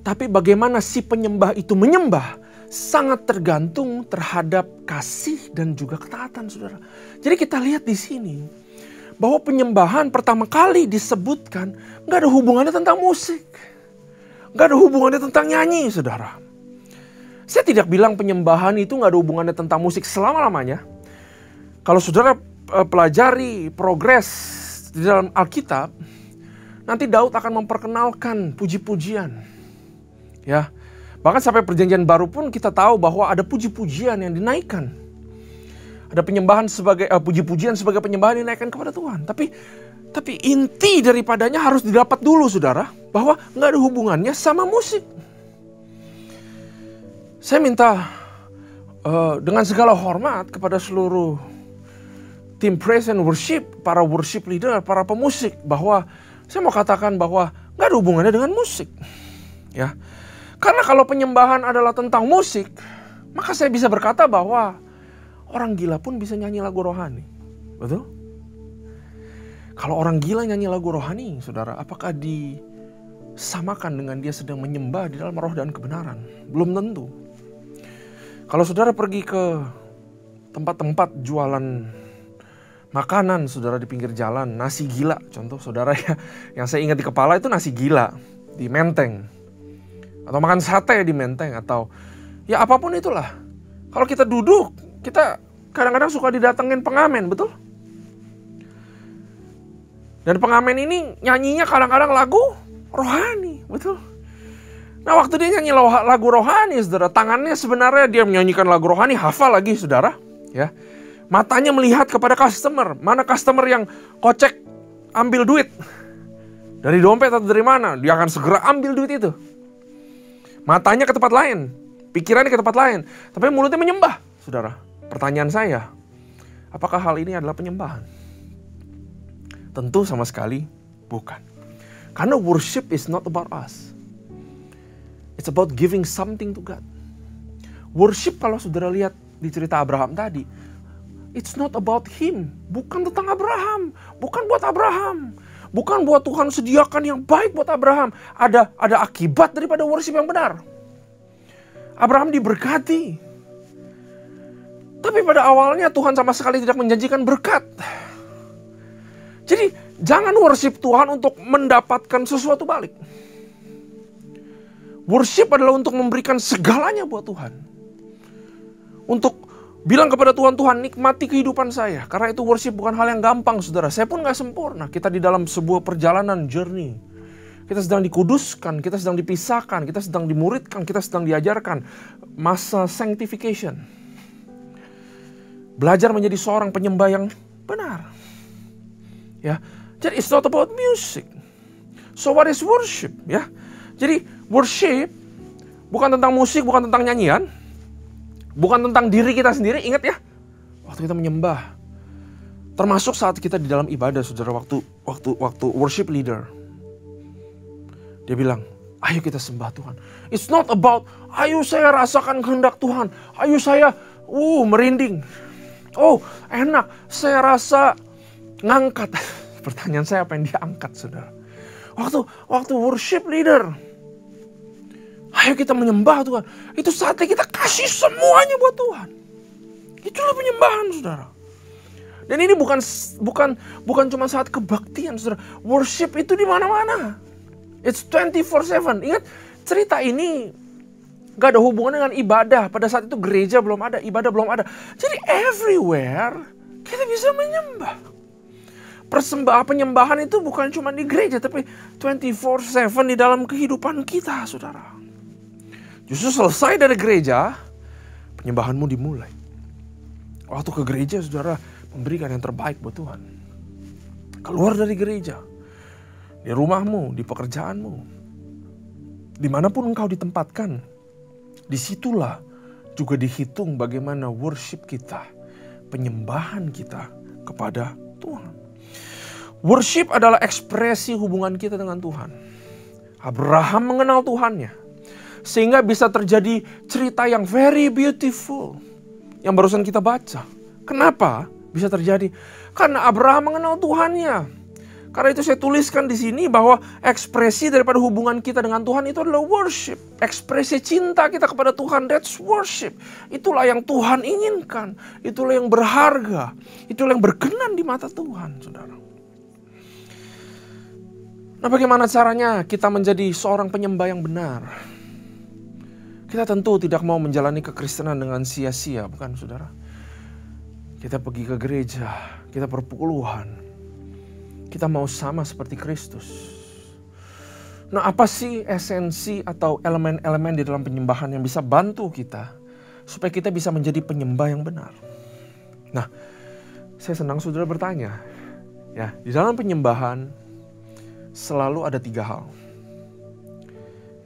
Tapi bagaimana si penyembah itu menyembah, sangat tergantung terhadap kasih dan juga ketaatan, saudara. Jadi kita lihat di sini, bahwa penyembahan pertama kali disebutkan, gak ada hubungannya tentang musik. Gak ada hubungannya tentang nyanyi, saudara. Saya tidak bilang penyembahan itu gak ada hubungannya tentang musik selama-lamanya. Kalau saudara pelajari progres di dalam Alkitab, nanti Daud akan memperkenalkan puji-pujian. Ya, bahkan sampai perjanjian baru pun kita tahu bahwa ada puji-pujian yang dinaikkan. Ada penyembahan sebagai puji-pujian sebagai penyembahan yang dinaikkan kepada Tuhan. Tapi inti daripadanya harus didapat dulu, saudara, bahwa nggak ada hubungannya sama musik. Saya minta dengan segala hormat kepada seluruh tim praise and worship, para worship leader, para pemusik, bahwa saya mau katakan bahwa nggak ada hubungannya dengan musik, ya. Karena kalau penyembahan adalah tentang musik, maka saya bisa berkata bahwa Orang gila pun bisa nyanyi lagu rohani. Betul? Kalau orang gila nyanyi lagu rohani, saudara, apakah disamakan dengan dia sedang menyembah di dalam roh dan kebenaran? Belum tentu. Kalau saudara pergi ke tempat-tempat jualan makanan, saudara, di pinggir jalan, nasi gila, contoh saudara ya, yang saya ingat di kepala itu nasi gila di Menteng. Atau makan sate di Menteng, atau ya apapun itulah. Kalau kita duduk, kita kadang-kadang suka didatengin pengamen, betul? Dan pengamen ini nyanyinya kadang-kadang lagu rohani, betul? Nah, waktu dia nyanyi lagu rohani, saudara, tangannya sebenarnya dia menyanyikan lagu rohani, hafal lagi, saudara, ya. Matanya melihat kepada customer, mana customer yang kocek ambil duit dari dompet atau dari mana, dia akan segera ambil duit itu. Matanya ke tempat lain, pikirannya ke tempat lain, tapi mulutnya menyembah, saudara. Pertanyaan saya, apakah hal ini adalah penyembahan? Tentu sama sekali bukan. Karena worship is not about us. It's about giving something to God. Worship, kalau saudara lihat di cerita Abraham tadi, it's not about him. Bukan tentang Abraham. Bukan buat Abraham. Bukan buat Tuhan sediakan yang baik buat Abraham. Ada akibat daripada worship yang benar. Abraham diberkati. Tapi pada awalnya Tuhan sama sekali tidak menjanjikan berkat. Jadi jangan worship Tuhan untuk mendapatkan sesuatu balik. Worship adalah untuk memberikan segalanya buat Tuhan. Untuk bilang kepada Tuhan, Tuhan nikmati kehidupan saya. Karena itu worship bukan hal yang gampang, saudara. Saya pun gak sempurna. Kita di dalam sebuah perjalanan journey. Kita sedang dikuduskan, kita sedang dipisahkan, kita sedang dimuridkan, kita sedang diajarkan. Masa sanctification. Belajar menjadi seorang penyembah yang benar. Ya, jadi it's not about music. So what is worship? Ya, jadi worship bukan tentang musik, bukan tentang nyanyian, bukan tentang diri kita sendiri. Ingat ya, waktu kita menyembah, termasuk saat kita di dalam ibadah, saudara, waktu worship leader, dia bilang, ayo kita sembah Tuhan. It's not about, ayo saya rasakan kehendak Tuhan, ayo saya, merinding, enak, saya rasa ngangkat. Pertanyaan saya, apa yang dia angkat, saudara? Waktu worship leader, ayo kita menyembah Tuhan. Itu saatnya kita kasih semuanya buat Tuhan. Itulah penyembahan, saudara. Dan ini bukan cuma saat kebaktian, saudara. Worship itu di mana-mana. It's 24/7. Ingat, cerita ini gak ada hubungan dengan ibadah. Pada saat itu gereja belum ada, ibadah belum ada. Jadi everywhere kita bisa menyembah. Penyembahan itu bukan cuma di gereja, tapi 24/7 di dalam kehidupan kita, saudara. Justru selesai dari gereja, penyembahanmu dimulai. Waktu ke gereja, saudara, memberikan yang terbaik buat Tuhan. Keluar dari gereja, di rumahmu, di pekerjaanmu, dimanapun engkau ditempatkan, disitulah juga dihitung bagaimana worship kita, penyembahan kita kepada Tuhan. Worship adalah ekspresi hubungan kita dengan Tuhan. Abraham mengenal Tuhannya, sehingga bisa terjadi cerita yang very beautiful yang barusan kita baca. Kenapa bisa terjadi? Karena Abraham mengenal Tuhannya. Karena itu saya tuliskan di sini bahwa ekspresi daripada hubungan kita dengan Tuhan itu adalah worship. Ekspresi cinta kita kepada Tuhan, that's worship. Itulah yang Tuhan inginkan. Itulah yang berharga. Itulah yang berkenan di mata Tuhan, saudara. Nah, bagaimana caranya kita menjadi seorang penyembah yang benar? Kita tentu tidak mau menjalani kekristenan dengan sia-sia, bukan, saudara? Kita pergi ke gereja, kita perpuluhan. Kita mau sama seperti Kristus. Nah, apa sih esensi atau elemen-elemen di dalam penyembahan yang bisa bantu kita supaya kita bisa menjadi penyembah yang benar? Nah, saya senang saudara bertanya. Ya, di dalam penyembahan selalu ada 3 hal.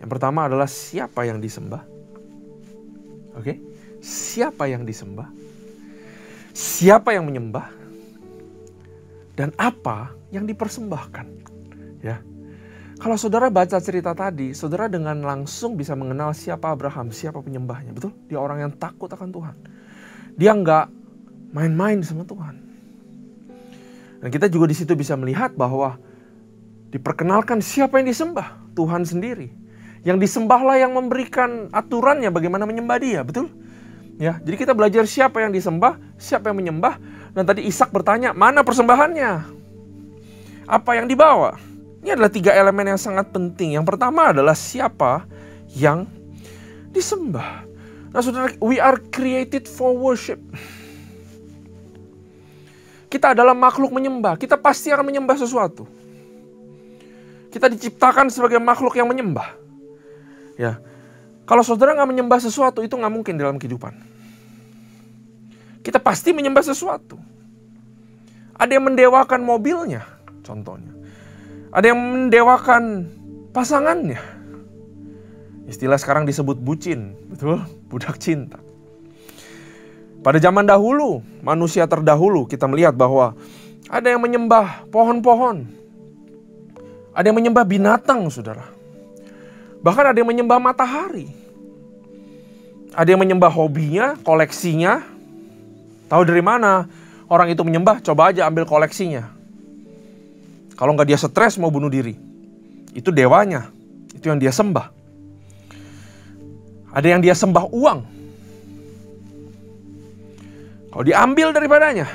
Yang pertama adalah siapa yang disembah. Oke? Siapa yang disembah? Siapa yang menyembah? Dan apa yang dipersembahkan? Ya. Kalau saudara baca cerita tadi, saudara dengan langsung bisa mengenal siapa Abraham, siapa penyembahnya, betul? Dia orang yang takut akan Tuhan. Dia nggak main-main sama Tuhan. Dan kita juga di situ bisa melihat bahwa diperkenalkan siapa yang disembah, Tuhan sendiri. Yang disembahlah yang memberikan aturannya bagaimana menyembah Dia, betul? Ya, jadi kita belajar siapa yang disembah, siapa yang menyembah. Dan tadi Ishak bertanya, mana persembahannya? Apa yang dibawa? Ini adalah 3 elemen yang sangat penting. Yang pertama adalah siapa yang disembah. Nah saudara, we are created for worship. Kita adalah makhluk menyembah. Kita pasti akan menyembah sesuatu. Kita diciptakan sebagai makhluk yang menyembah. Ya, kalau saudara nggak menyembah sesuatu, itu nggak mungkin dalam kehidupan. Kita pasti menyembah sesuatu. Ada yang mendewakan mobilnya, contohnya. Ada yang mendewakan pasangannya. Istilah sekarang disebut bucin, betul? Budak cinta. Pada zaman dahulu, manusia terdahulu, kita melihat bahwa ada yang menyembah pohon-pohon. Ada yang menyembah binatang, saudara. Bahkan ada yang menyembah matahari. Ada yang menyembah hobinya, koleksinya. Tahu dari mana orang itu menyembah? Coba aja ambil koleksinya. Kalau nggak dia stres mau bunuh diri. Itu dewanya. Itu yang dia sembah. Ada yang dia sembah uang. Kalau diambil daripadanya,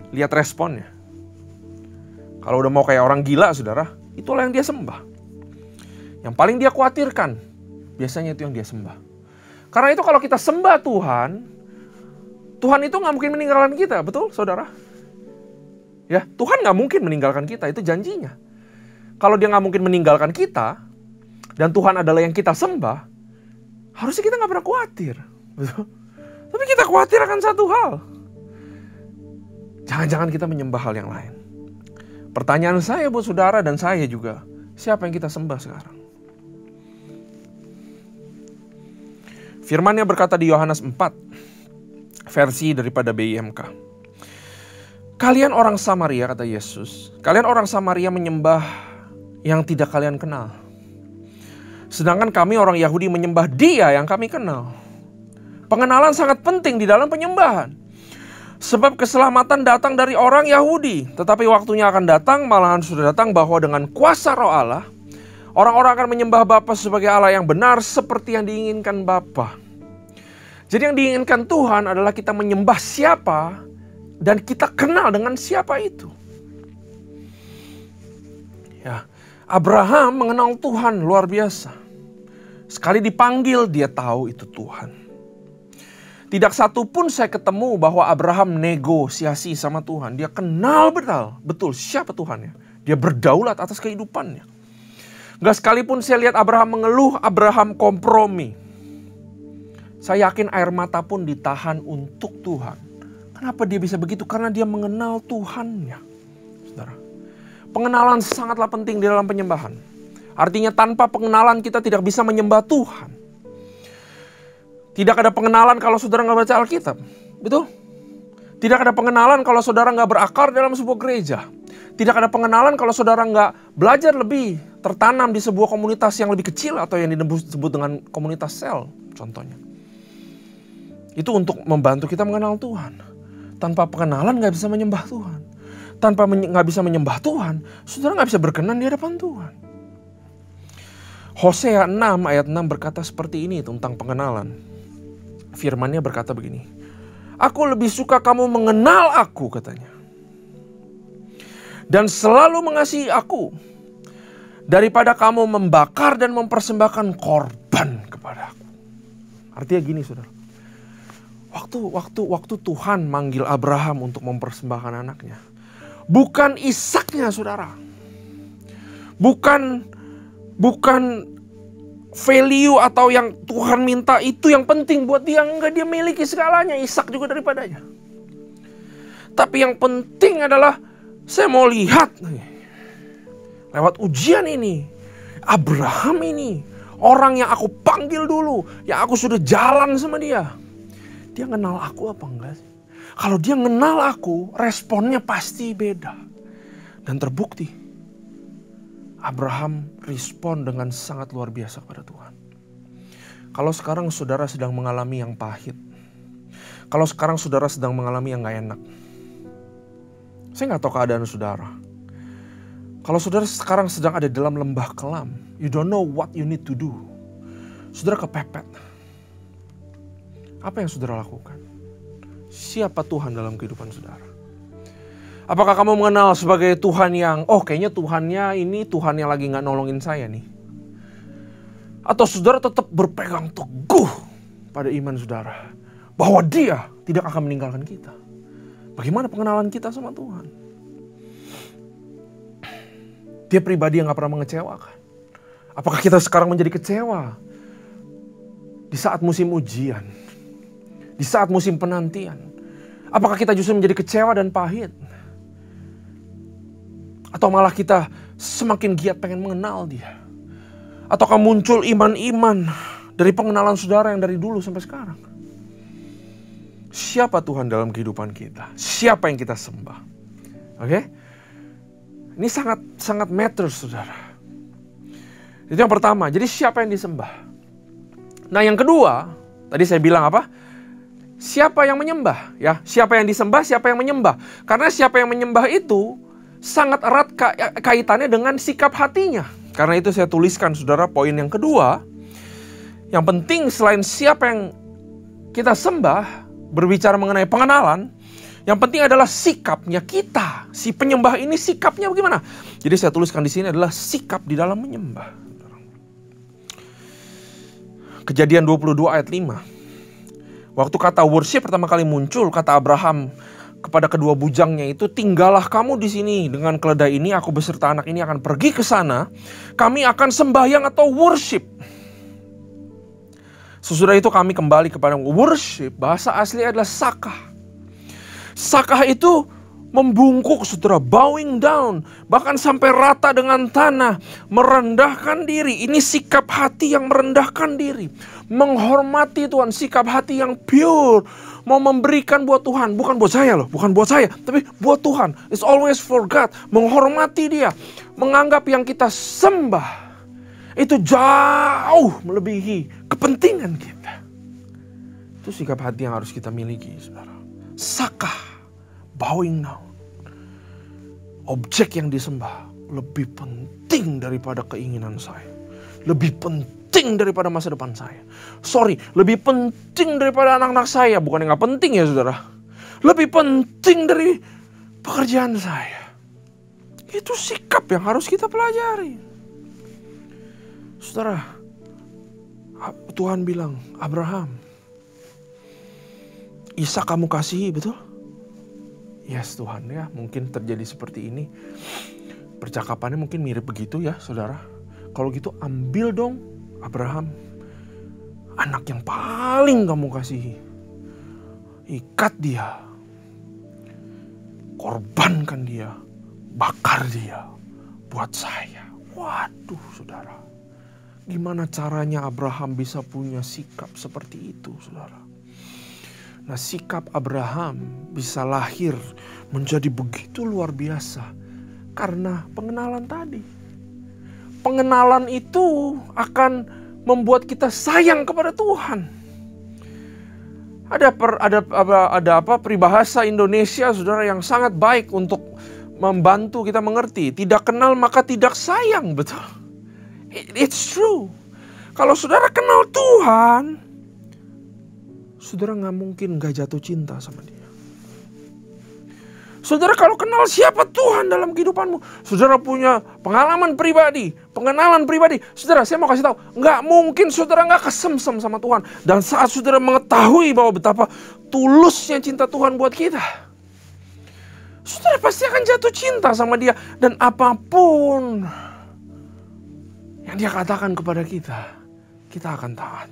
lihat responnya. Kalau udah mau kayak orang gila, saudara, itulah yang dia sembah. Yang paling dia khawatirkan, biasanya itu yang dia sembah. Karena itu kalau kita sembah Tuhan, Tuhan itu nggak mungkin meninggalkan kita, betul saudara? Ya, Tuhan nggak mungkin meninggalkan kita, itu janjinya. Kalau dia nggak mungkin meninggalkan kita, dan Tuhan adalah yang kita sembah, harusnya kita nggak pernah khawatir. Betul? Tapi kita khawatir akan satu hal. Jangan-jangan kita menyembah hal yang lain. Pertanyaan saya buat saudara dan saya juga, siapa yang kita sembah sekarang? Firman-Nya berkata di Yohanes 4, versi daripada BIMK. Kalian orang Samaria, kata Yesus, kalian orang Samaria menyembah yang tidak kalian kenal. Sedangkan kami orang Yahudi menyembah Dia yang kami kenal. Pengenalan sangat penting di dalam penyembahan. Sebab keselamatan datang dari orang Yahudi. Tetapi waktunya akan datang, malahan sudah datang, bahwa dengan kuasa Roh Allah, orang-orang akan menyembah Bapa sebagai Allah yang benar seperti yang diinginkan Bapa. Jadi yang diinginkan Tuhan adalah kita menyembah siapa dan kita kenal dengan siapa itu. Ya, Abraham mengenal Tuhan luar biasa. Sekali dipanggil dia tahu itu Tuhan. Tidak satu pun saya ketemu bahwa Abraham negosiasi sama Tuhan. Dia kenal betul siapa Tuhannya. Dia berdaulat atas kehidupannya. Gak sekalipun saya lihat Abraham mengeluh, Abraham kompromi. Saya yakin air mata pun ditahan untuk Tuhan. Kenapa dia bisa begitu? Karena dia mengenal Tuhannya. Saudara, pengenalan sangatlah penting di dalam penyembahan. Artinya tanpa pengenalan kita tidak bisa menyembah Tuhan. Tidak ada pengenalan kalau saudara nggak baca Alkitab. Betul? Tidak ada pengenalan kalau saudara nggak berakar dalam sebuah gereja. Tidak ada pengenalan kalau saudara nggak belajar lebih tertanam di sebuah komunitas yang lebih kecil atau yang disebut dengan komunitas sel, contohnya. Itu untuk membantu kita mengenal Tuhan. Tanpa pengenalan nggak bisa menyembah Tuhan. Tanpa nggak bisa menyembah Tuhan, saudara nggak bisa berkenan di hadapan Tuhan. Hosea 6 ayat 6 berkata seperti ini tentang pengenalan. Firman-Nya berkata begini. Aku lebih suka kamu mengenal aku, katanya. Dan selalu mengasihi aku. Daripada kamu membakar dan mempersembahkan korban kepada aku. Artinya gini, saudara. Waktu Tuhan manggil Abraham untuk mempersembahkan anaknya. Bukan Ishaknya, saudara. Bukan value atau yang Tuhan minta itu yang penting buat dia. Enggak, dia miliki segalanya. Ishak juga daripadanya. Tapi yang penting adalah saya mau lihat lewat ujian ini, Abraham ini, orang yang aku panggil dulu, yang aku sudah jalan sama dia. Dia kenal aku apa enggak sih? Kalau dia kenal aku, responnya pasti beda. Dan terbukti. Abraham respon dengan sangat luar biasa kepada Tuhan. Kalau sekarang saudara sedang mengalami yang pahit. Kalau sekarang saudara sedang mengalami yang gak enak. Saya gak tahu keadaan saudara. Kalau saudara sekarang sedang ada dalam lembah kelam, you don't know what you need to do. Saudara kepepet. Apa yang saudara lakukan? Siapa Tuhan dalam kehidupan saudara? Apakah kamu mengenal sebagai Tuhan yang, kayaknya Tuhannya ini Tuhan yang lagi gak nolongin saya nih. Atau saudara tetap berpegang teguh pada iman saudara. Bahwa Dia tidak akan meninggalkan kita. Bagaimana pengenalan kita sama Tuhan? Dia pribadi yang gak pernah mengecewakan. Apakah kita sekarang menjadi kecewa? Di saat musim ujian. Di saat musim penantian. Apakah kita justru menjadi kecewa dan pahit? Atau malah kita semakin giat pengen mengenal Dia? Ataukah muncul iman-iman dari pengenalan saudara yang dari dulu sampai sekarang? Siapa Tuhan dalam kehidupan kita? Siapa yang kita sembah? Oke? Ini sangat matters, saudara. Itu yang pertama. Jadi siapa yang disembah? Nah, yang kedua, tadi saya bilang apa? Siapa yang menyembah? Ya, siapa yang disembah, siapa yang menyembah? Karena siapa yang menyembah itu sangat erat kaitannya dengan sikap hatinya. Karena itu saya tuliskan, saudara, poin yang kedua. Yang penting selain siapa yang kita sembah, berbicara mengenai pengenalan, yang penting adalah sikapnya kita. Si penyembah ini sikapnya bagaimana? Jadi saya tuliskan di sini adalah sikap di dalam menyembah. Kejadian 22 ayat 5. Waktu kata worship pertama kali muncul, kata Abraham kepada kedua bujangnya itu, tinggallah kamu di sini dengan keledai ini, aku beserta anak ini akan pergi ke sana, kami akan sembahyang atau worship. Sesudah itu kami kembali kepada worship. Bahasa asli adalah sakah. Sakah itu membungkuk, saudara, bowing down, bahkan sampai rata dengan tanah, merendahkan diri. Ini sikap hati yang merendahkan diri, menghormati Tuhan, sikap hati yang pure, mau memberikan buat Tuhan, bukan buat saya loh, bukan buat saya, tapi buat Tuhan. It's always for God, menghormati Dia, menganggap yang kita sembah itu jauh melebihi kepentingan kita. Itu sikap hati yang harus kita miliki, saudara. Sakah, bowing down. Objek yang disembah lebih penting daripada keinginan saya. Lebih penting daripada masa depan saya. Lebih penting daripada anak-anak saya. Bukan yang gak penting ya, saudara. Lebih penting dari pekerjaan saya. Itu sikap yang harus kita pelajari. Saudara, Tuhan bilang, Abraham, Ishak kamu kasihi, betul? Yes Tuhan, ya mungkin terjadi seperti ini. Percakapannya mungkin mirip begitu ya, saudara. Kalau gitu ambil dong Abraham, anak yang paling kamu kasihi. Ikat dia. Korbankan dia. Bakar dia buat saya. Waduh, saudara. Gimana caranya Abraham bisa punya sikap seperti itu, saudara? Nah, sikap Abraham bisa lahir menjadi begitu luar biasa karena pengenalan tadi. Pengenalan itu akan membuat kita sayang kepada Tuhan. Ada peribahasa Indonesia, saudara, yang sangat baik untuk membantu kita mengerti. Tidak kenal maka tidak sayang, betul. It's true. Kalau saudara kenal Tuhan, saudara gak mungkin gak jatuh cinta sama Dia. Saudara kalau kenal siapa Tuhan dalam kehidupanmu, saudara punya pengalaman pribadi, pengenalan pribadi, saudara, saya mau kasih tahu, gak mungkin saudara gak kesemsem sama Tuhan. Dan saat saudara mengetahui bahwa betapa tulusnya cinta Tuhan buat kita, saudara pasti akan jatuh cinta sama Dia. Dan apapun yang Dia katakan kepada kita akan taat.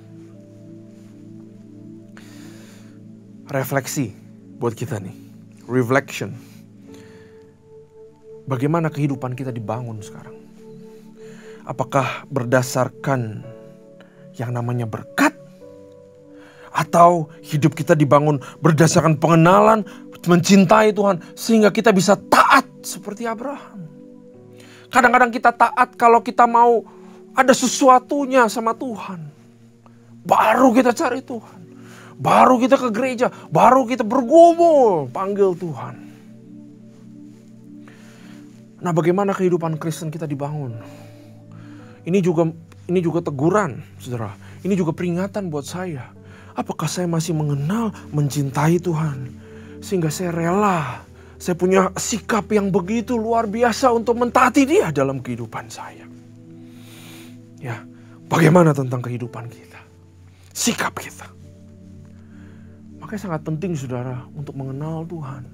Refleksi buat kita nih. Reflection. Bagaimana kehidupan kita dibangun sekarang? Apakah berdasarkan yang namanya berkat? Atau hidup kita dibangun berdasarkan pengenalan, mencintai Tuhan, sehingga kita bisa taat seperti Abraham? Kadang-kadang kita taat kalau kita mau ada sesuatunya sama Tuhan. Baru kita cari Tuhan. baru kita ke gereja, baru kita bergumul, panggil Tuhan. Nah, bagaimana kehidupan Kristen kita dibangun? Ini juga teguran, saudara. Ini juga peringatan buat saya. Apakah saya masih mengenal, mencintai Tuhan? Sehingga saya rela, saya punya sikap yang begitu luar biasa untuk mentaati Dia dalam kehidupan saya. Ya, bagaimana tentang kehidupan kita? Sikap kita. Makanya sangat penting, saudara, untuk mengenal Tuhan.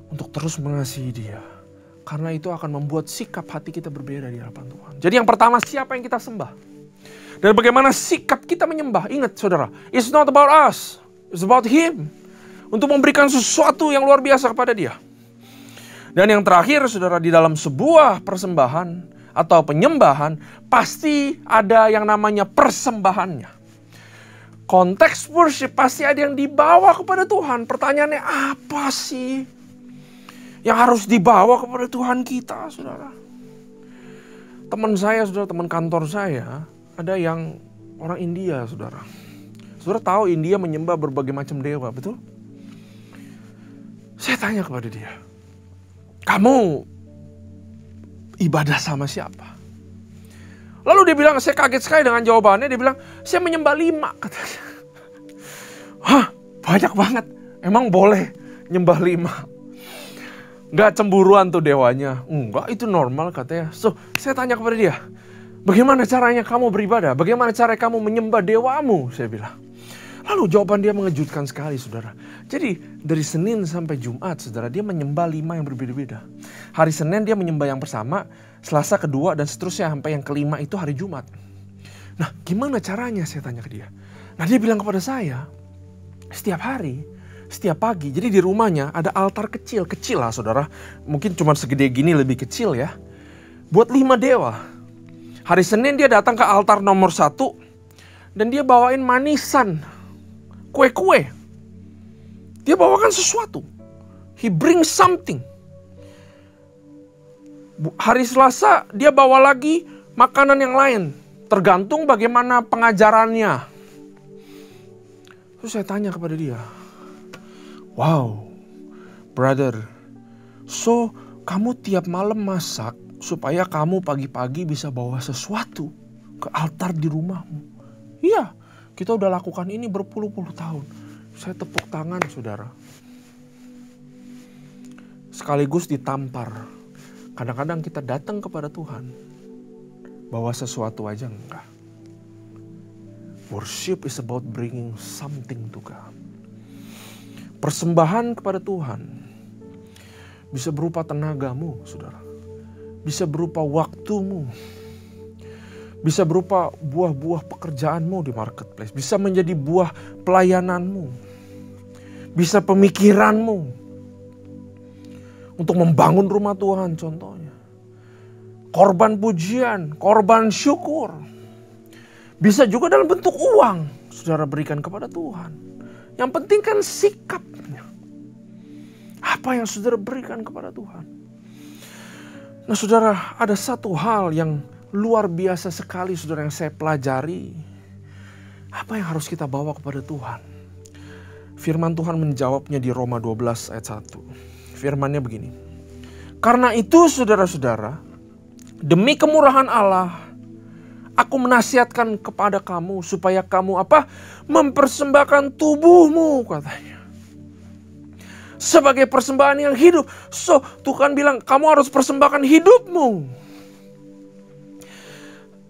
Untuk terus mengasihi Dia. Karena itu akan membuat sikap hati kita berbeda di hadapan Tuhan. Jadi yang pertama, siapa yang kita sembah? Dan bagaimana sikap kita menyembah. Ingat, saudara, it's not about us, it's about Him. Untuk memberikan sesuatu yang luar biasa kepada Dia. Dan yang terakhir, saudara, di dalam sebuah persembahan atau penyembahan, pasti ada yang namanya persembahannya. Konteks worship pasti ada yang dibawa kepada Tuhan. Pertanyaannya, apa sih yang harus dibawa kepada Tuhan kita, saudara? Teman saya, saudara, teman kantor saya, ada yang orang India, saudara. Saudara tahu India menyembah berbagai macam dewa, betul? Saya tanya kepada dia, kamu ibadah sama siapa? Lalu dia bilang, saya kaget sekali dengan jawabannya. Dia bilang, saya menyembah 5, katanya. Hah, banyak banget. Emang boleh nyembah 5? Gak cemburuan tuh dewanya? Enggak, itu normal, katanya. So, saya tanya kepada dia, bagaimana caranya kamu beribadah? Bagaimana cara kamu menyembah dewamu? Saya bilang. Lalu jawaban dia mengejutkan sekali, saudara. Jadi dari Senin sampai Jumat, saudara, dia menyembah 5 yang berbeda-beda. Hari Senin dia menyembah yang pertama, Selasa kedua, dan seterusnya sampai yang kelima itu hari Jumat. Nah, gimana caranya, saya tanya ke dia. Nah, dia bilang kepada saya, setiap hari, setiap pagi, jadi di rumahnya ada altar kecil lah, saudara. Mungkin cuma segede gini, lebih kecil ya. Buat 5 dewa. Hari Senin dia datang ke altar nomor 1 dan dia bawain manisan, kue-kue. Dia bawakan sesuatu. He brings something. Hari Selasa dia bawa lagi makanan yang lain. Tergantung bagaimana pengajarannya. Terus saya tanya kepada dia, wow, brother, so kamu tiap malam masak supaya kamu pagi-pagi bisa bawa sesuatu ke altar di rumahmu? Iya, kita udah lakukan ini berpuluh-puluh tahun. Saya tepuk tangan, saudara. Sekaligus ditampar. Kadang-kadang kita datang kepada Tuhan, bawa sesuatu aja enggak. Worship is about bringing something to God. Persembahan kepada Tuhan bisa berupa tenagamu, saudara. Bisa berupa waktumu. Bisa berupa buah-buah pekerjaanmu di marketplace. Bisa menjadi buah pelayananmu. Bisa pemikiranmu. Untuk membangun rumah Tuhan contohnya. Korban pujian, korban syukur. Bisa juga dalam bentuk uang. Saudara berikan kepada Tuhan. Yang penting kan sikapnya. Apa yang saudara berikan kepada Tuhan. Nah, saudara, ada satu hal yang luar biasa sekali, saudara, yang saya pelajari. Apa yang harus kita bawa kepada Tuhan? Firman Tuhan menjawabnya di Roma 12 ayat 1. Firmannya begini. Karena itu, saudara-saudara, demi kemurahan Allah, aku menasihatkan kepada kamu supaya kamu apa? Mempersembahkan tubuhmu, katanya. Sebagai persembahan yang hidup. So, Tuhan bilang kamu harus persembahkan hidupmu.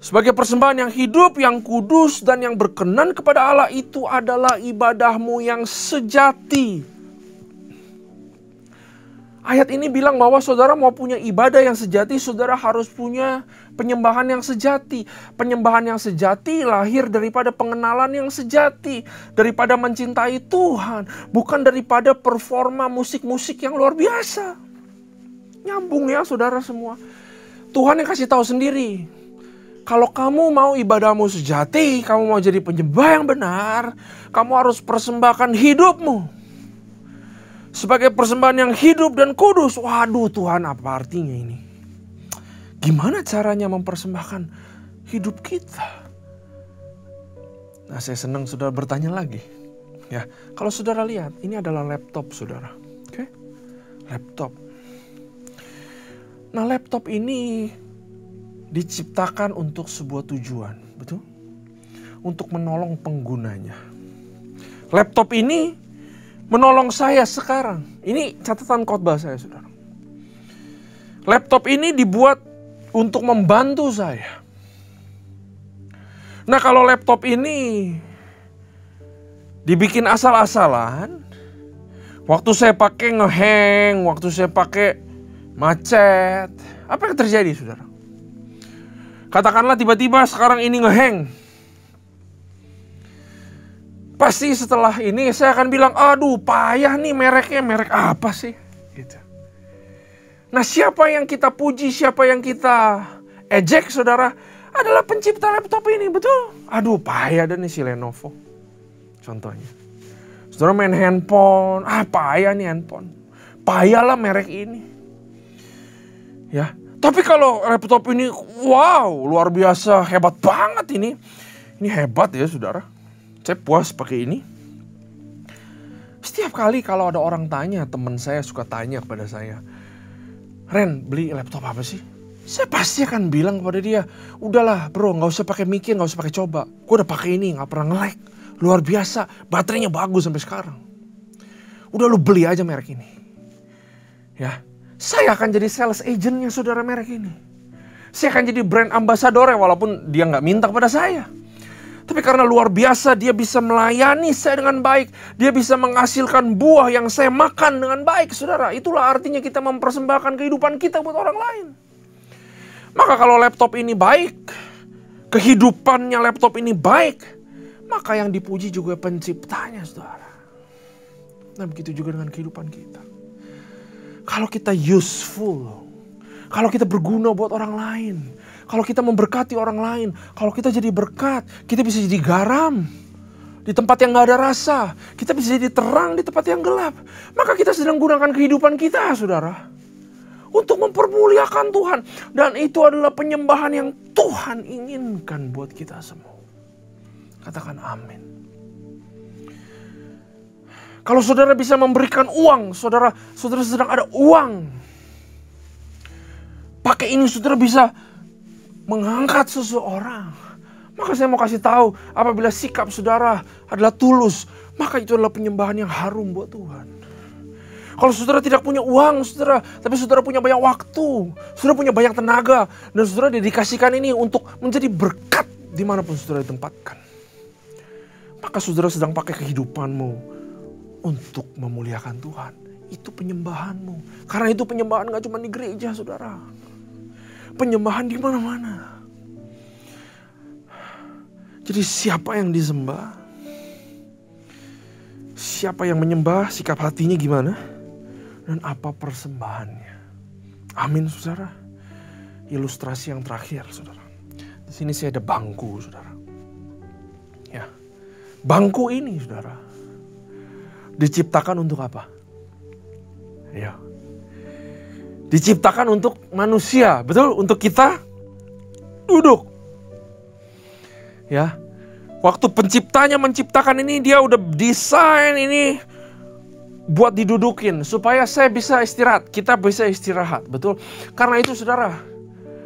Sebagai persembahan yang hidup, yang kudus, dan yang berkenan kepada Allah, itu adalah ibadahmu yang sejati. Ayat ini bilang bahwa saudara mau punya ibadah yang sejati, saudara harus punya penyembahan yang sejati. Penyembahan yang sejati lahir daripada pengenalan yang sejati. Daripada mencintai Tuhan. Bukan daripada performa musik-musik yang luar biasa. Nyambung ya, saudara semua. Tuhan yang kasih tahu sendiri. Kalau kamu mau ibadahmu sejati, kamu mau jadi penyembah yang benar, kamu harus persembahkan hidupmu. Sebagai persembahan yang hidup dan kudus. Waduh, Tuhan, apa artinya ini? Gimana caranya mempersembahkan hidup kita? Nah, saya senang saudara bertanya lagi. Ya, kalau saudara lihat, ini adalah laptop saudara. Oke? Laptop. Nah, laptop ini diciptakan untuk sebuah tujuan, betul? Untuk menolong penggunanya. Laptop ini menolong saya sekarang. Ini catatan khotbah saya, saudara. Laptop ini dibuat untuk membantu saya. Nah, kalau laptop ini dibikin asal-asalan, waktu saya pakai ngehang, waktu saya pakai macet, apa yang terjadi, saudara? Katakanlah tiba-tiba sekarang ini ngehang. Pasti setelah ini saya akan bilang, aduh payah nih mereknya, merek apa sih? Gitu. Nah, siapa yang kita puji, siapa yang kita ejek, saudara, adalah pencipta laptop ini, betul? Aduh payah dan nih si Lenovo. Contohnya. Saudara main handphone, payah nih handphone. Payahlah merek ini. Ya, tapi kalau laptop ini, wow, luar biasa, hebat banget ini. Ini hebat ya, saudara. Saya puas pakai ini. Setiap kali kalau ada orang tanya, teman saya suka tanya kepada saya, Ren, beli laptop apa sih? Saya pasti akan bilang kepada dia, udahlah bro, gak usah pakai mikir, gak usah pakai coba. Gue udah pakai ini, gak pernah nge-lag. Luar biasa, baterainya bagus sampai sekarang. Udah lu beli aja merek ini. Ya, saya akan jadi sales agentnya saudara merek ini. Saya akan jadi brand ambassador walaupun dia gak minta kepada saya. Tapi karena luar biasa dia bisa melayani saya dengan baik. Dia bisa menghasilkan buah yang saya makan dengan baik, saudara. Itulah artinya kita mempersembahkan kehidupan kita buat orang lain. Maka kalau laptop ini baik, kehidupannya laptop ini baik, maka yang dipuji juga penciptanya, saudara. Nah, begitu juga dengan kehidupan kita. Kalau kita useful, kalau kita berguna buat orang lain, kalau kita memberkati orang lain, kalau kita jadi berkat, kita bisa jadi garam di tempat yang gak ada rasa. Kita bisa jadi terang di tempat yang gelap. Maka kita sedang gunakan kehidupan kita, saudara, untuk mempermuliakan Tuhan. Dan itu adalah penyembahan yang Tuhan inginkan buat kita semua. Katakan amin. Kalau saudara bisa memberikan uang, saudara sedang ada uang. Pakai ini saudara bisa mengangkat seseorang. Maka saya mau kasih tahu, apabila sikap saudara adalah tulus, maka itu adalah penyembahan yang harum buat Tuhan. Kalau saudara tidak punya uang, saudara, tapi saudara punya banyak waktu, saudara punya banyak tenaga, dan saudara dedikasikan ini untuk menjadi berkat dimanapun saudara ditempatkan, maka saudara sedang pakai kehidupanmu untuk memuliakan Tuhan. Itu penyembahanmu. Karena itu penyembahan gak cuma di gereja, saudara. Penyembahan di mana-mana. Jadi siapa yang disembah? Siapa yang menyembah, sikap hatinya gimana? Dan apa persembahannya? Amin, saudara. Ilustrasi yang terakhir, saudara. Di sini saya ada bangku, saudara. Ya, bangku ini, saudara, diciptakan untuk apa? Ya, diciptakan untuk manusia, betul? Untuk kita duduk. Ya, waktu penciptanya menciptakan ini, dia udah desain ini buat didudukin supaya saya bisa istirahat, kita bisa istirahat, betul? Karena itu saudara,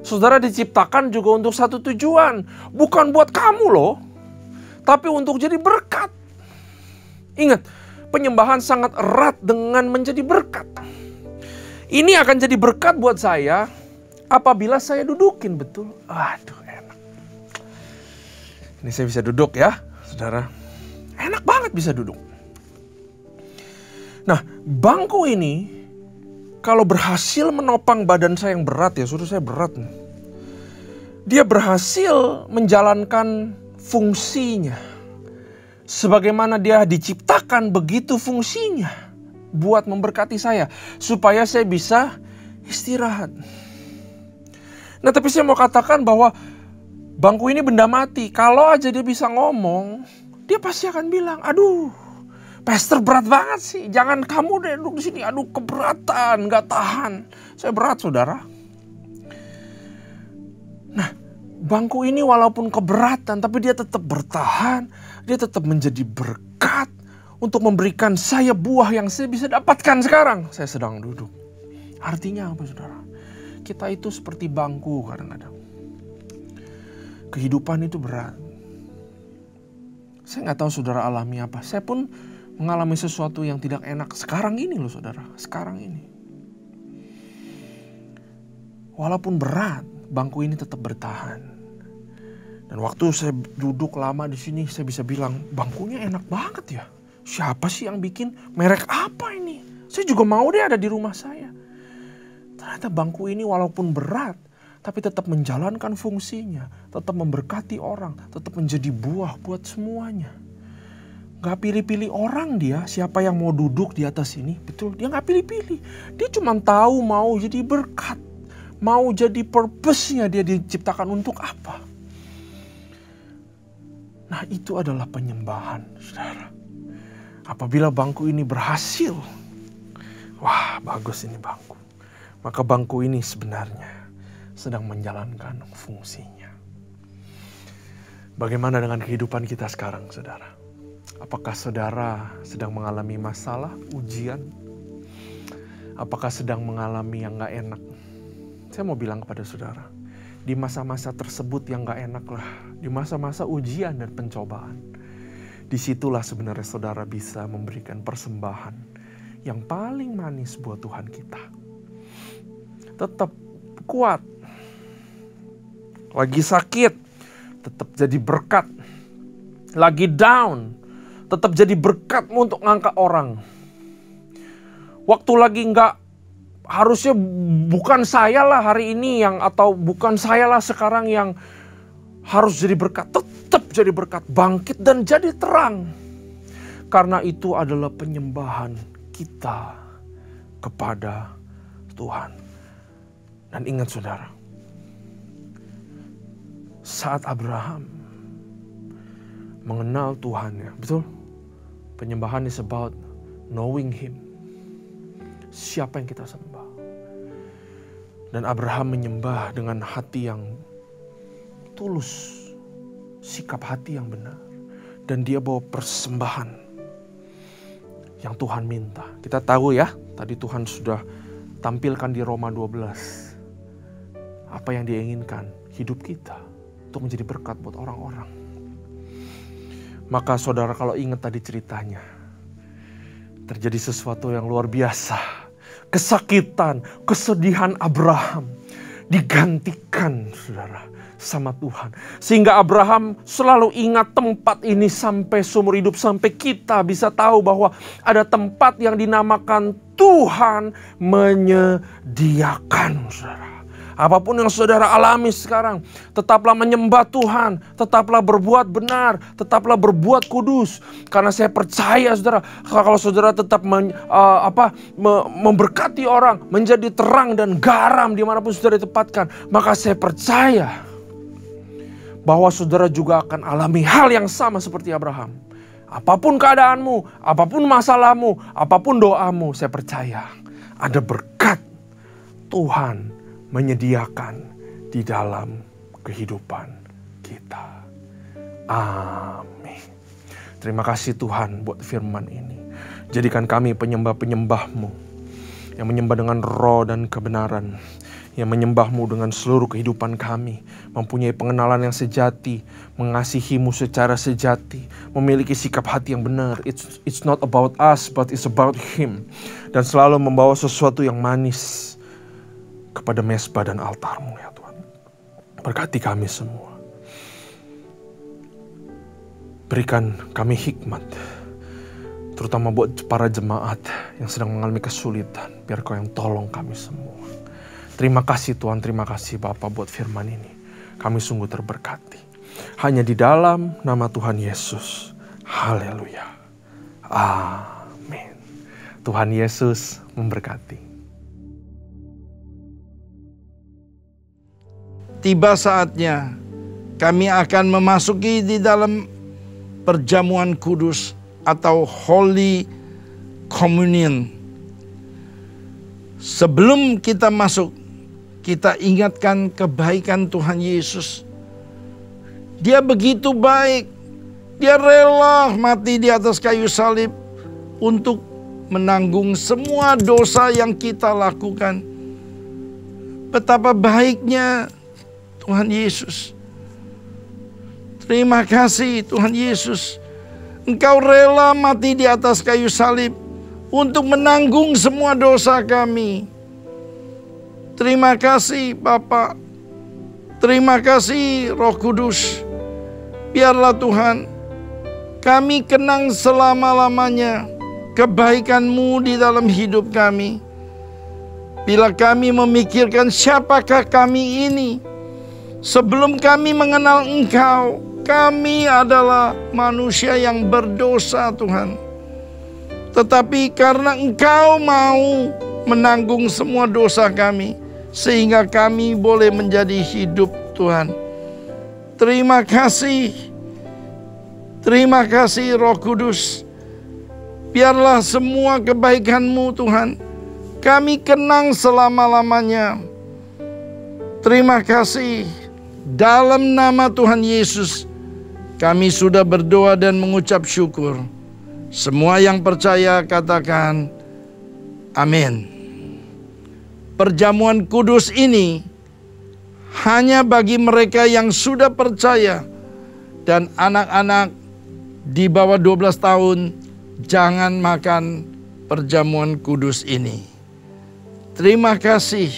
saudara diciptakan juga untuk satu tujuan, bukan buat kamu loh, tapi untuk jadi berkat. Ingat, penyembahan sangat erat dengan menjadi berkat. Ini akan jadi berkat buat saya apabila saya dudukin, betul? Aduh, enak. Ini saya bisa duduk ya, saudara. Enak banget bisa duduk. Nah, bangku ini kalau berhasil menopang badan saya yang berat ya, saudara, saya berat nih. Dia berhasil menjalankan fungsinya. Sebagaimana dia diciptakan, begitu fungsinya buat memberkati saya, supaya saya bisa istirahat. Nah, tapi saya mau katakan bahwa bangku ini benda mati. Kalau aja dia bisa ngomong, dia pasti akan bilang, aduh, pastor berat banget sih, jangan kamu deh duduk di sini, aduh keberatan, gak tahan. Saya berat, saudara. Nah, bangku ini walaupun keberatan, tapi dia tetap bertahan, dia tetap menjadi berkat untuk memberikan saya buah yang saya bisa dapatkan sekarang. Saya sedang duduk. Artinya apa saudara? Kita itu seperti bangku kadang-kadang. Kehidupan itu berat. Saya nggak tahu saudara alami apa. Saya pun mengalami sesuatu yang tidak enak sekarang ini loh saudara. Sekarang ini. Walaupun berat, bangku ini tetap bertahan. Dan waktu saya duduk lama di sini, saya bisa bilang, bangkunya enak banget ya. Siapa sih yang bikin? Merek apa ini? Saya juga mau deh ada di rumah saya. Ternyata bangku ini walaupun berat, tapi tetap menjalankan fungsinya. Tetap memberkati orang, tetap menjadi buah buat semuanya. Gak pilih-pilih orang dia, siapa yang mau duduk di atas ini. Betul, dia gak pilih-pilih. Dia cuma tahu mau jadi berkat. Mau jadi purpose-nya dia diciptakan untuk apa. Nah itu adalah penyembahan saudara. Apabila bangku ini berhasil, wah bagus ini bangku. Maka bangku ini sebenarnya sedang menjalankan fungsinya. Bagaimana dengan kehidupan kita sekarang saudara? Apakah saudara sedang mengalami masalah, ujian? Apakah sedang mengalami yang gak enak? Saya mau bilang kepada saudara, di masa-masa tersebut yang gak enak lah, di masa-masa ujian dan pencobaan, disitulah sebenarnya saudara bisa memberikan persembahan yang paling manis buat Tuhan kita. Tetap kuat, lagi sakit, tetap jadi berkat, lagi down, tetap jadi berkatmu untuk ngangkat orang. Waktu lagi gak, harusnya bukan saya lah hari ini yang, atau bukan saya lah sekarang yang harus jadi berkat. Tetap jadi berkat, bangkit dan jadi terang. Karena itu adalah penyembahan kita kepada Tuhan. Dan ingat saudara, saat Abraham mengenal Tuhannya, betul? Penyembahan is about knowing Him. Siapa yang kita sembah. Dan Abraham menyembah dengan hati yang tulus. Sikap hati yang benar. Dan dia bawa persembahan yang Tuhan minta. Kita tahu ya, tadi Tuhan sudah tampilkan di Roma 12. Apa yang dia inginkan, hidup kita untuk menjadi berkat buat orang-orang. Maka saudara kalau ingat tadi ceritanya, terjadi sesuatu yang luar biasa. Kesakitan, kesedihan Abraham digantikan saudara sama Tuhan. Sehingga Abraham selalu ingat tempat ini sampai seumur hidup. Sampai kita bisa tahu bahwa ada tempat yang dinamakan Tuhan menyediakan saudara. Apapun yang saudara alami sekarang, tetaplah menyembah Tuhan, tetaplah berbuat benar, tetaplah berbuat kudus. Karena saya percaya saudara, kalau saudara tetap memberkati orang, menjadi terang dan garam dimanapun saudara ditempatkan, maka saya percaya bahwa saudara juga akan alami hal yang sama seperti Abraham. Apapun keadaanmu, apapun masalahmu, apapun doamu, saya percaya ada berkat Tuhan menyediakan di dalam kehidupan kita. Amin. Terima kasih Tuhan buat firman ini. Jadikan kami penyembah-penyembah-Mu yang menyembah dengan roh dan kebenaran, yang menyembah-Mu dengan seluruh kehidupan kami, mempunyai pengenalan yang sejati, mengasihi-Mu secara sejati, memiliki sikap hati yang benar. It's not about us, but it's about Him. Dan selalu membawa sesuatu yang manis kepada mezbah dan altar-Mu ya Tuhan. Berkati kami semua. Berikan kami hikmat, terutama buat para jemaat yang sedang mengalami kesulitan. Biar Kau yang tolong kami semua. Terima kasih Tuhan, terima kasih Bapa buat firman ini. Kami sungguh terberkati. Hanya di dalam nama Tuhan Yesus. Haleluya. Amin. Tuhan Yesus memberkati. Tiba saatnya kami akan memasuki di dalam perjamuan kudus atau Holy Communion. Sebelum kita masuk, kita ingatkan kebaikan Tuhan Yesus. Dia begitu baik. Dia rela mati di atas kayu salib untuk menanggung semua dosa yang kita lakukan. Betapa baiknya Tuhan Yesus. Terima kasih Tuhan Yesus. Engkau rela mati di atas kayu salib untuk menanggung semua dosa kami. Terima kasih Bapa. Terima kasih Roh Kudus. Biarlah Tuhan, kami kenang selama-lamanya kebaikan-Mu di dalam hidup kami. Bila kami memikirkan siapakah kami ini, sebelum kami mengenal Engkau, kami adalah manusia yang berdosa Tuhan. Tetapi karena Engkau mau menanggung semua dosa kami, sehingga kami boleh menjadi hidup Tuhan. Terima kasih. Terima kasih Roh Kudus. Biarlah semua kebaikan-Mu Tuhan, kami kenang selama-lamanya. Terima kasih. Dalam nama Tuhan Yesus, kami sudah berdoa dan mengucap syukur. Semua yang percaya katakan amin. Perjamuan kudus ini hanya bagi mereka yang sudah percaya, dan anak-anak di bawah 12 tahun jangan makan perjamuan kudus ini. Terima kasih.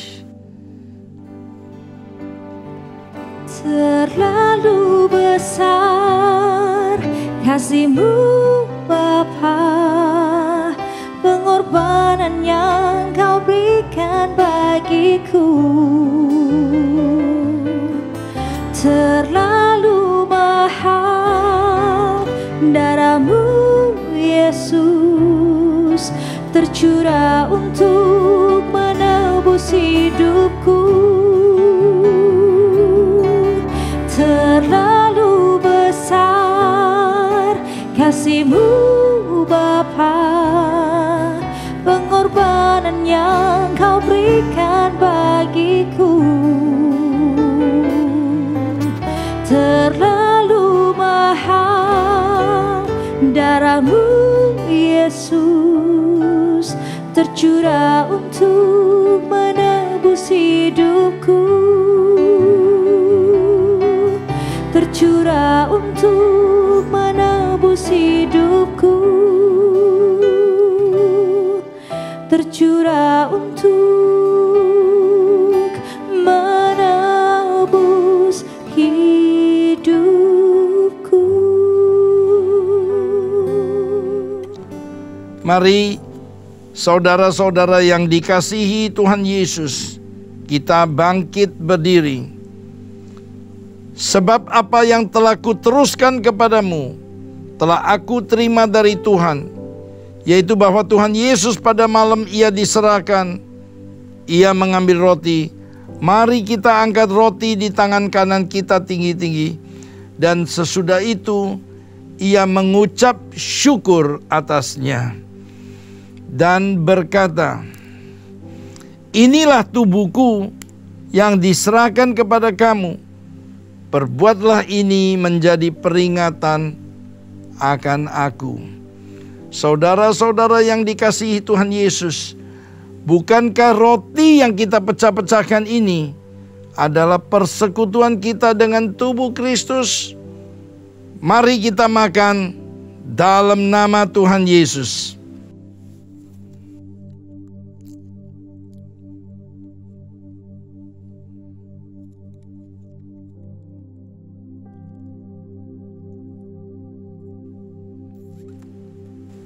Terlalu besar kasih-Mu Bapa, pengorbanan yang Kau berikan bagiku. Terlalu mahal darah-Mu Yesus, tercurah untuk menebus hidupku. Terlalu besar kasih-Mu Bapa, pengorbanan yang Kau berikan bagiku. Terlalu mahal darah-Mu Yesus, tercurah untuk menebus hidupku. Tercurah untuk menebus hidupku. Tercurah untuk menebus hidupku. Mari saudara-saudara yang dikasihi Tuhan Yesus, kita bangkit berdiri. Sebab apa yang telah kuteruskan kepadamu telah aku terima dari Tuhan, yaitu bahwa Tuhan Yesus pada malam Ia diserahkan, Ia mengambil roti. Mari kita angkat roti di tangan kanan kita tinggi-tinggi, dan sesudah itu Ia mengucap syukur atasnya dan berkata, "Inilah tubuhku yang diserahkan kepada kamu. Perbuatlah ini menjadi peringatan akan aku." Saudara-saudara yang dikasihi Tuhan Yesus, bukankah roti yang kita pecah-pecahkan ini adalah persekutuan kita dengan tubuh Kristus? Mari kita makan dalam nama Tuhan Yesus.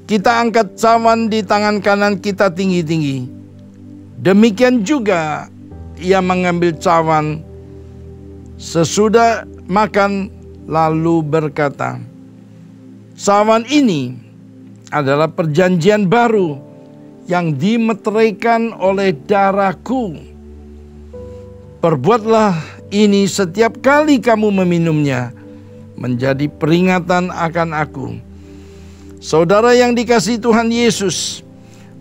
Kita angkat cawan di tangan kanan kita tinggi-tinggi. Demikian juga Ia mengambil cawan sesudah makan lalu berkata, "Cawan ini adalah perjanjian baru yang dimeteraikan oleh darahku. Perbuatlah ini setiap kali kamu meminumnya, menjadi peringatan akan aku." Saudara yang dikasihi Tuhan Yesus,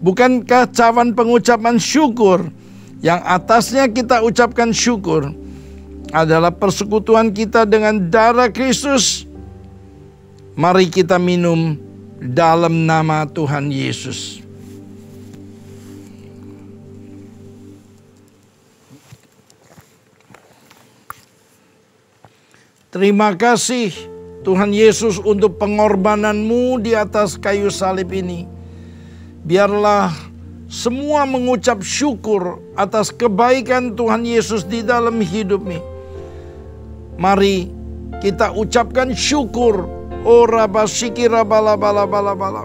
bukankah cawan pengucapan syukur yang atasnya kita ucapkan syukur adalah persekutuan kita dengan darah Kristus? Mari kita minum dalam nama Tuhan Yesus. Terima kasih Tuhan Yesus untuk pengorbanan-Mu di atas kayu salib ini. Biarlah semua mengucap syukur atas kebaikan Tuhan Yesus di dalam hidup ini. Mari kita ucapkan syukur. Oh Rabba Shikira bala bala bala bala.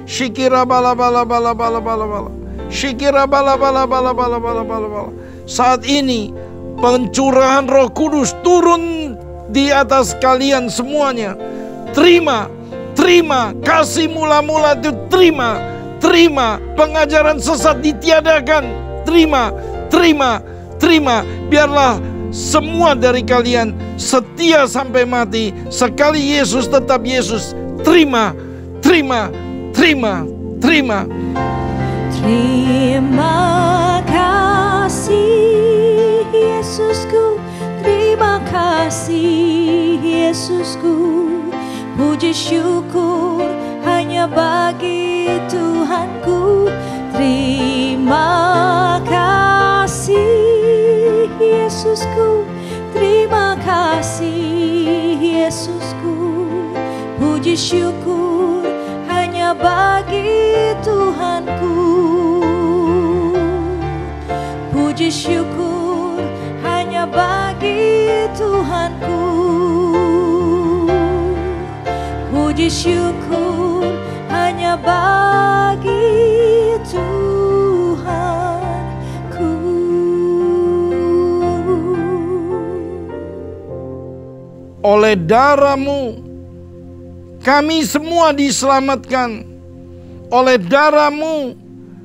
Shikira bala bala bala bala bala bala. Shikira bala bala bala bala bala bala bala. Saat ini pencurahan Roh Kudus turun di atas kalian semuanya. Terima kasih mula-mula itu, terima pengajaran sesat ditiadakan, terima. Biarlah semua dari kalian setia sampai mati. Sekali Yesus tetap Yesus. Terima. Terima kasih Yesusku, terima kasih Yesusku. Puji syukur hanya bagi Tuhanku. Terima kasih Yesusku, terima kasih Yesusku. Puji syukur hanya bagi Tuhanku. Puji syukur hanya bagi Tuhanku. Puji syukur hanya bagi Tuhanku. Oleh darah-Mu kami semua diselamatkan. Oleh darah-Mu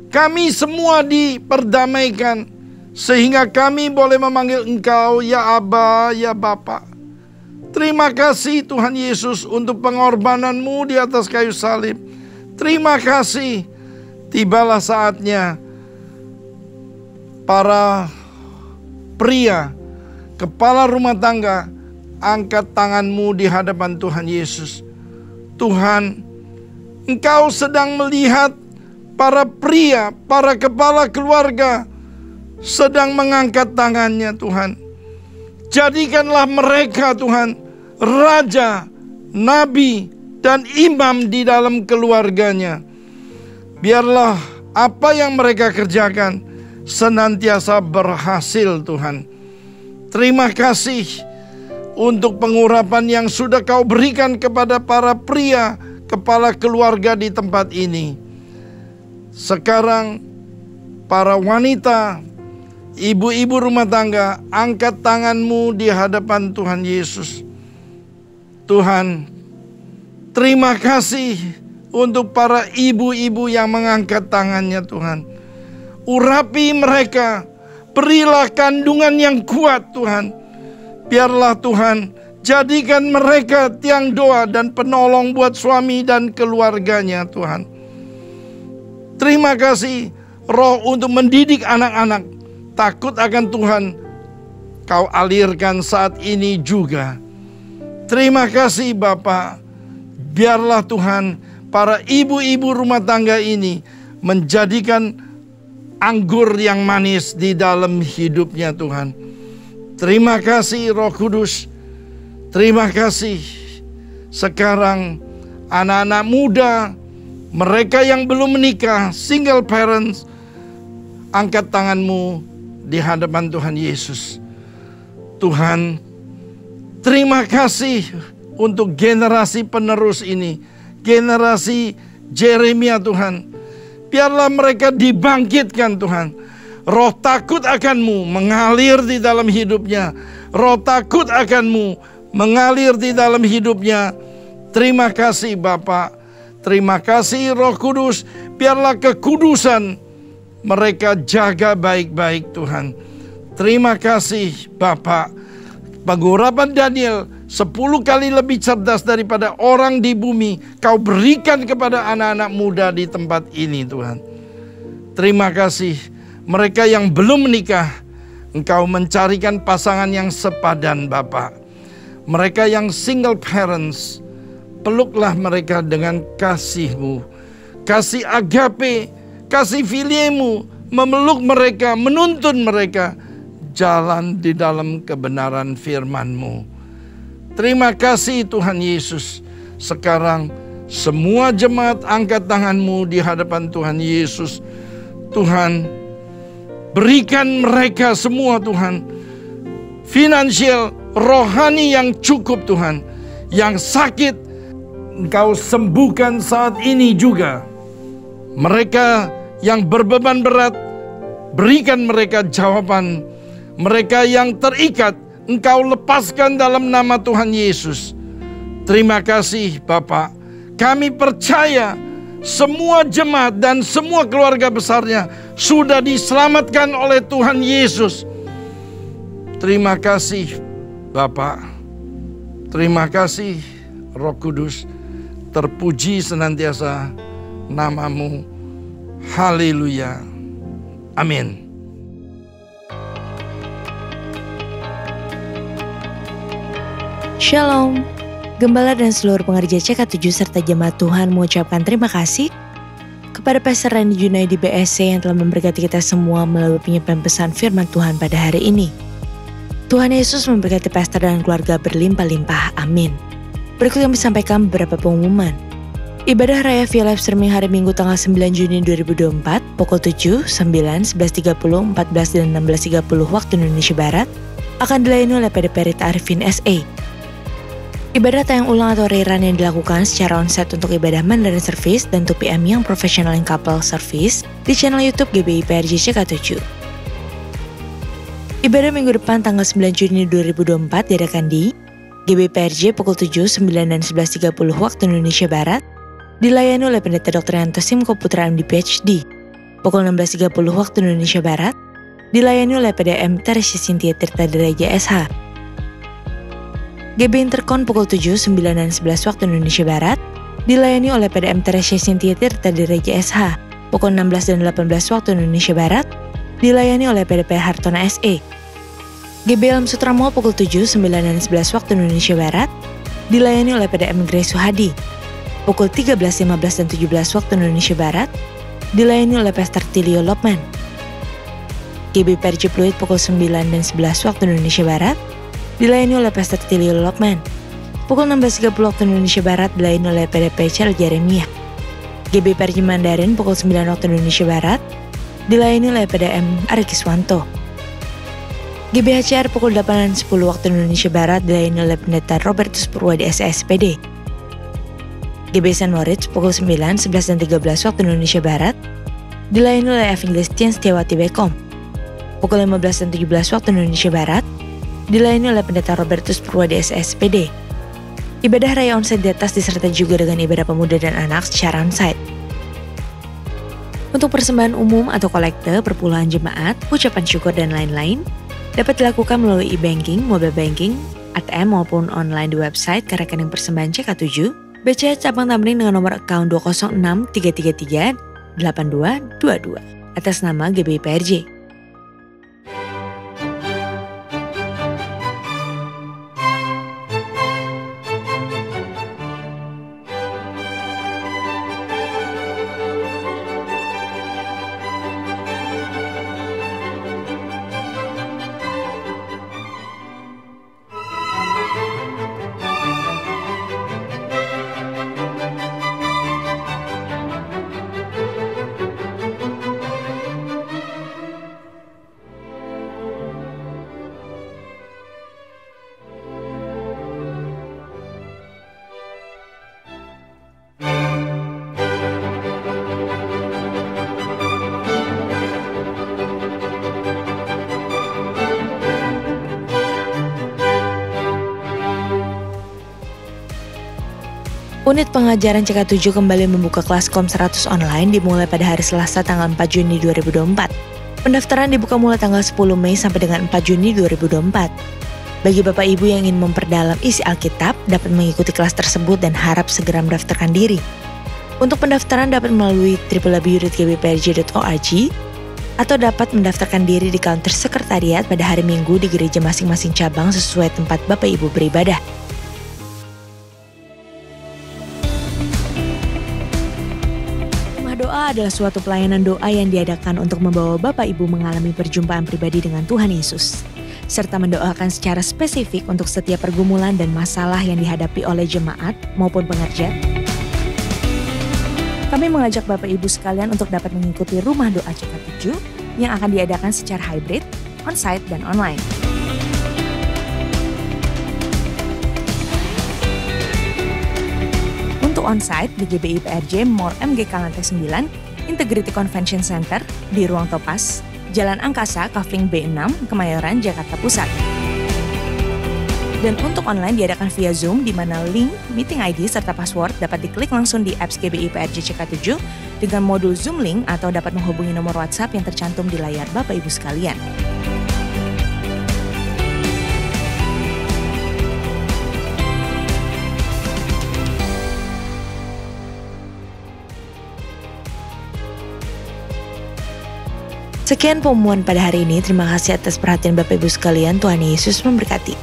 kami semua diperdamaikan, sehingga kami boleh memanggil Engkau ya Aba, ya Bapa. Terima kasih Tuhan Yesus untuk pengorbanan-Mu di atas kayu salib. Terima kasih. Tibalah saatnya para pria, kepala rumah tangga, angkat tanganmu di hadapan Tuhan Yesus. Tuhan, Engkau sedang melihat para pria, para kepala keluarga sedang mengangkat tangannya Tuhan. Jadikanlah mereka Tuhan raja, nabi, dan imam di dalam keluarganya. Biarlah apa yang mereka kerjakan senantiasa berhasil Tuhan. Terima kasih untuk pengurapan yang sudah Kau berikan kepada para pria, kepala keluarga di tempat ini. Sekarang para wanita, ibu-ibu rumah tangga, angkat tanganmu di hadapan Tuhan Yesus. Tuhan, terima kasih untuk para ibu-ibu yang mengangkat tangannya Tuhan. Urapi mereka, berilah kandungan yang kuat Tuhan. Biarlah Tuhan, jadikan mereka tiang doa dan penolong buat suami dan keluarganya Tuhan. Terima kasih Roh untuk mendidik anak-anak takut akan Tuhan, Kau alirkan saat ini juga. Terima kasih Bapa. Biarlah Tuhan para ibu-ibu rumah tangga ini menjadikan anggur yang manis di dalam hidupnya Tuhan. Terima kasih Roh Kudus. Terima kasih. Sekarang anak-anak muda, mereka yang belum menikah, single parents, angkat tanganmu di hadapan Tuhan Yesus. Tuhan, terima kasih untuk generasi penerus ini, generasi Jeremia Tuhan. Biarlah mereka dibangkitkan Tuhan. Roh takut akan-Mu mengalir di dalam hidupnya. Roh takut akan-Mu mengalir di dalam hidupnya. Terima kasih Bapa. Terima kasih Roh Kudus. Biarlah kekudusan mereka jaga baik-baik Tuhan. Terima kasih Bapa. Pengurapan Daniel 10 kali lebih cerdas daripada orang di bumi Kau berikan kepada anak-anak muda di tempat ini Tuhan. Terima kasih. Mereka yang belum menikah, Engkau mencarikan pasangan yang sepadan Bapa. Mereka yang single parents, peluklah mereka dengan kasih-Mu. Kasih agape, kasih filiemu, memeluk mereka, menuntun mereka jalan di dalam kebenaran firman-Mu. Terima kasih Tuhan Yesus. Sekarang semua jemaat angkat tangan-Mu di hadapan Tuhan Yesus. Tuhan, berikan mereka semua Tuhan finansial, rohani yang cukup Tuhan. Yang sakit Engkau sembuhkan saat ini juga. Mereka yang berbeban berat, berikan mereka jawaban. Mereka yang terikat, Engkau lepaskan dalam nama Tuhan Yesus. Terima kasih Bapak. Kami percaya semua jemaat dan semua keluarga besarnya sudah diselamatkan oleh Tuhan Yesus. Terima kasih Bapak. Terima kasih Roh Kudus. Terpuji senantiasa nama-Mu. Haleluya. Amin. Shalom. Gembala dan seluruh pengerja CK7 serta jemaat Tuhan mengucapkan terima kasih kepada Pastor Randy Junaidi BSC yang telah memberkati kita semua melalui penyampaian pesan firman Tuhan pada hari ini. Tuhan Yesus memberkati pastor dan keluarga berlimpah-limpah. Amin. Berikut kami sampaikan beberapa pengumuman. Ibadah Raya via live streaming hari Minggu tanggal 9 Juni 2024 pukul 7, 9, 11.30, 14 dan 16.30 waktu Indonesia Barat akan dilayani oleh PDP Rita Arifin SA. Ibadah tayang ulang atau rerun yang dilakukan secara onsite untuk ibadah Mandarin Service dan 2PM yang Professional and Couple Service di channel YouTube GBI PRJ CK7. Ibadah minggu depan tanggal 9 Juni 2024 diadakan di GBI PRJ pukul 7, 9 dan 11.30 waktu Indonesia Barat dilayani oleh Pendeta Dr. Yanto Simko Putra MD PhD. Pukul 16.30 waktu Indonesia Barat dilayani oleh PDM Teresia Cynthia Tirta Diraja SH. GB Intercon pukul 7, 9 dan 11 waktu Indonesia Barat dilayani oleh PDM Teresia Cynthia Tirta Diraja SH. Pukul 16 dan 18 waktu Indonesia Barat dilayani oleh PDP Hartona SE. GB Ilham Sutramo pukul 7, 9 dan 11 waktu Indonesia Barat dilayani oleh PDM Grace Suhadi. Pukul 13, 15 dan 17 waktu Indonesia Barat dilayani oleh Pastor Tilio Lopman. GB PRJ Pluit pukul 9 dan 11 waktu Indonesia Barat dilayani oleh Pastor Tilio Lopman. Pukul 16.30 waktu Indonesia Barat dilayani oleh PDP Charles Jeremiah. GB PRJ Mandarin pukul 9 waktu Indonesia Barat dilayani oleh PDM Ari Kiswanto. GB HCR pukul 8 dan 10 waktu Indonesia Barat dilayani oleh Pendeta Robertus Purwadi SSPD. GB San Moritz pukul 9, 11 dan 13 waktu Indonesia Barat dilayani oleh Evangelis Tian Setiawati Bekom. Pukul 15 dan 17 waktu Indonesia Barat dilayani oleh Pendeta Robertus Purwadi SSPD. Ibadah Raya onsite di atas disertai juga dengan ibadah pemuda dan anak secara onsite. Untuk persembahan umum atau kolekte, perpuluhan jemaat, ucapan syukur dan lain-lain dapat dilakukan melalui e-banking, mobile banking, ATM maupun online di website ke rekening persembahan CK7 BCA Cabang Tamrin dengan nomor account 206 333 8222 atas nama GBI PRJ. Unit pengajaran CK7 kembali membuka kelas KOM 100 online dimulai pada hari Selasa tanggal 4 Juni 2024. Pendaftaran dibuka mulai tanggal 10 Mei sampai dengan 4 Juni 2024. Bagi Bapak Ibu yang ingin memperdalam isi Alkitab, dapat mengikuti kelas tersebut dan harap segera mendaftarkan diri. Untuk pendaftaran dapat melalui www.gbprj.org atau dapat mendaftarkan diri di counter sekretariat pada hari Minggu di gereja masing-masing cabang sesuai tempat Bapak Ibu beribadah. Doa adalah suatu pelayanan doa yang diadakan untuk membawa Bapak Ibu mengalami perjumpaan pribadi dengan Tuhan Yesus, serta mendoakan secara spesifik untuk setiap pergumulan dan masalah yang dihadapi oleh jemaat maupun pengerja. Kami mengajak Bapak Ibu sekalian untuk dapat mengikuti Rumah Doa CK7 yang akan diadakan secara hybrid, on-site, dan online. Untuk on-site di GBI PRJ Mall MGK Lantai 9, Integrity Convention Center di Ruang Topas, Jalan Angkasa, Kavling B6, Kemayoran, Jakarta Pusat. Dan untuk online diadakan via Zoom di mana link, meeting ID, serta password dapat diklik langsung di apps GBI PRJ CK7 dengan modul Zoom Link atau dapat menghubungi nomor WhatsApp yang tercantum di layar Bapak Ibu sekalian. Sekian pengumuman pada hari ini. Terima kasih atas perhatian Bapak Ibu sekalian. Tuhan Yesus memberkati.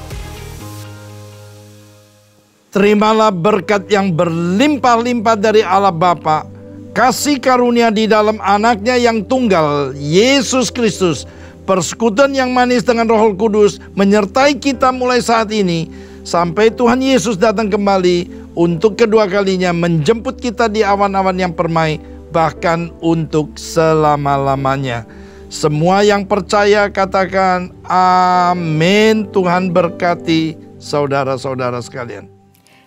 Terimalah berkat yang berlimpah-limpah dari Allah Bapa, kasih karunia di dalam anaknya yang tunggal, Yesus Kristus, persekutuan yang manis dengan Roh Kudus menyertai kita mulai saat ini sampai Tuhan Yesus datang kembali untuk kedua kalinya menjemput kita di awan-awan yang permai, bahkan untuk selama-lamanya. Semua yang percaya katakan amin. Tuhan berkati saudara-saudara sekalian.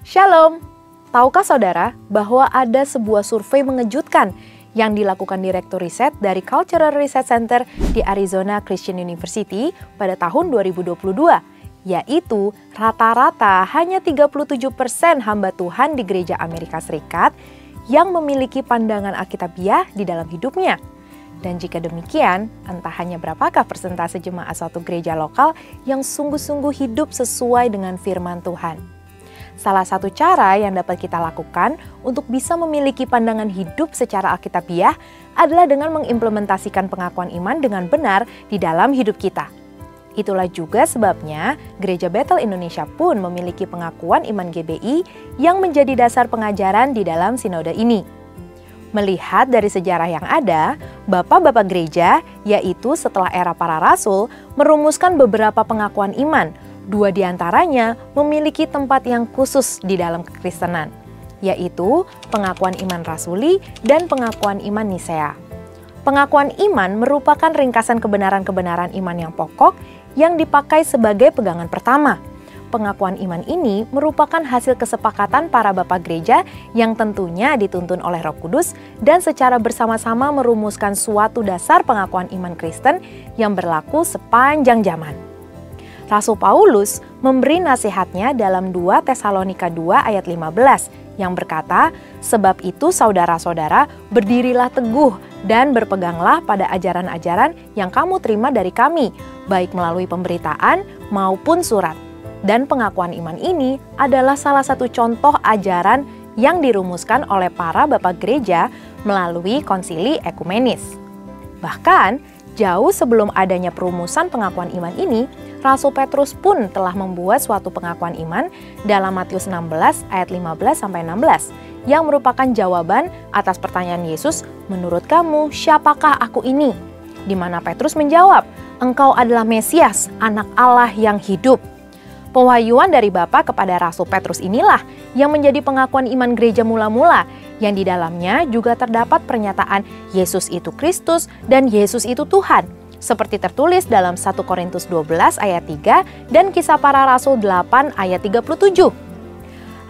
Shalom. Tahukah saudara bahwa ada sebuah survei mengejutkan yang dilakukan Direktur Riset dari Cultural Research Center di Arizona Christian University pada tahun 2022, yaitu rata-rata hanya 37% hamba Tuhan di gereja Amerika Serikat yang memiliki pandangan Alkitabiah di dalam hidupnya. Dan jika demikian, entah hanya berapakah persentase jemaat suatu gereja lokal yang sungguh-sungguh hidup sesuai dengan firman Tuhan. Salah satu cara yang dapat kita lakukan untuk bisa memiliki pandangan hidup secara Alkitabiah adalah dengan mengimplementasikan pengakuan iman dengan benar di dalam hidup kita. Itulah juga sebabnya Gereja Bethel Indonesia pun memiliki pengakuan iman GBI yang menjadi dasar pengajaran di dalam sinode ini. Melihat dari sejarah yang ada, bapak-bapak gereja, yaitu setelah era para rasul, merumuskan beberapa pengakuan iman. 2 diantaranya memiliki tempat yang khusus di dalam kekristenan, yaitu pengakuan iman rasuli dan pengakuan iman Nisea. Pengakuan iman merupakan ringkasan kebenaran-kebenaran iman yang pokok yang dipakai sebagai pegangan pertama. Pengakuan iman ini merupakan hasil kesepakatan para bapak gereja yang tentunya dituntun oleh Roh Kudus dan secara bersama-sama merumuskan suatu dasar pengakuan iman Kristen yang berlaku sepanjang zaman. Rasul Paulus memberi nasihatnya dalam 2 Tesalonika 2 ayat 15 yang berkata, "Sebab itu saudara-saudara, berdirilah teguh dan berpeganglah pada ajaran-ajaran yang kamu terima dari kami, baik melalui pemberitaan maupun surat." Dan pengakuan iman ini adalah salah satu contoh ajaran yang dirumuskan oleh para bapak gereja melalui konsili ekumenis. Bahkan, jauh sebelum adanya perumusan pengakuan iman ini, Rasul Petrus pun telah membuat suatu pengakuan iman dalam Matius 16 ayat 15-16 yang merupakan jawaban atas pertanyaan Yesus, "Menurut kamu, siapakah aku ini?" Di mana Petrus menjawab, "Engkau adalah Mesias, anak Allah yang hidup." Pewahyuan dari Bapa kepada Rasul Petrus inilah yang menjadi pengakuan iman gereja mula-mula, yang di dalamnya juga terdapat pernyataan Yesus itu Kristus dan Yesus itu Tuhan, seperti tertulis dalam 1 Korintus 12 ayat 3 dan Kisah Para Rasul 8 ayat 37.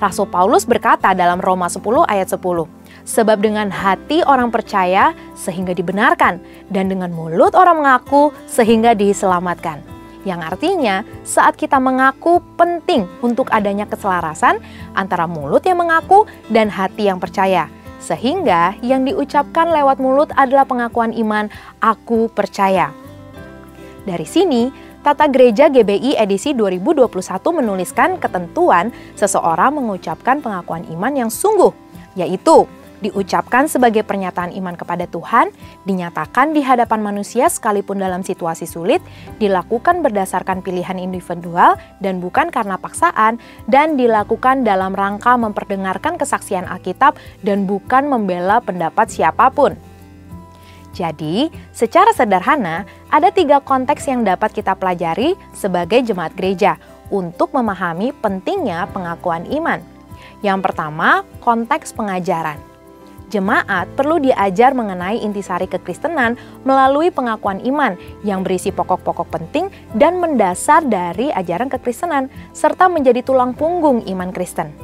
Rasul Paulus berkata dalam Roma 10 ayat 10, "Sebab dengan hati orang percaya sehingga dibenarkan, dan dengan mulut orang mengaku sehingga diselamatkan." Yang artinya saat kita mengaku penting untuk adanya keselarasan antara mulut yang mengaku dan hati yang percaya. Sehingga yang diucapkan lewat mulut adalah pengakuan iman, "Aku percaya." Dari sini, Tata Gereja GBI edisi 2021 menuliskan ketentuan seseorang mengucapkan pengakuan iman yang sungguh, yaitu diucapkan sebagai pernyataan iman kepada Tuhan, dinyatakan di hadapan manusia sekalipun dalam situasi sulit, dilakukan berdasarkan pilihan individual dan bukan karena paksaan, dan dilakukan dalam rangka memperdengarkan kesaksian Alkitab dan bukan membela pendapat siapapun. Jadi, secara sederhana, ada 3 konteks yang dapat kita pelajari sebagai jemaat gereja untuk memahami pentingnya pengakuan iman. Yang pertama, konteks pengajaran. Jemaat perlu diajar mengenai intisari kekristenan melalui pengakuan iman yang berisi pokok-pokok penting dan mendasar dari ajaran kekristenan, serta menjadi tulang punggung iman Kristen.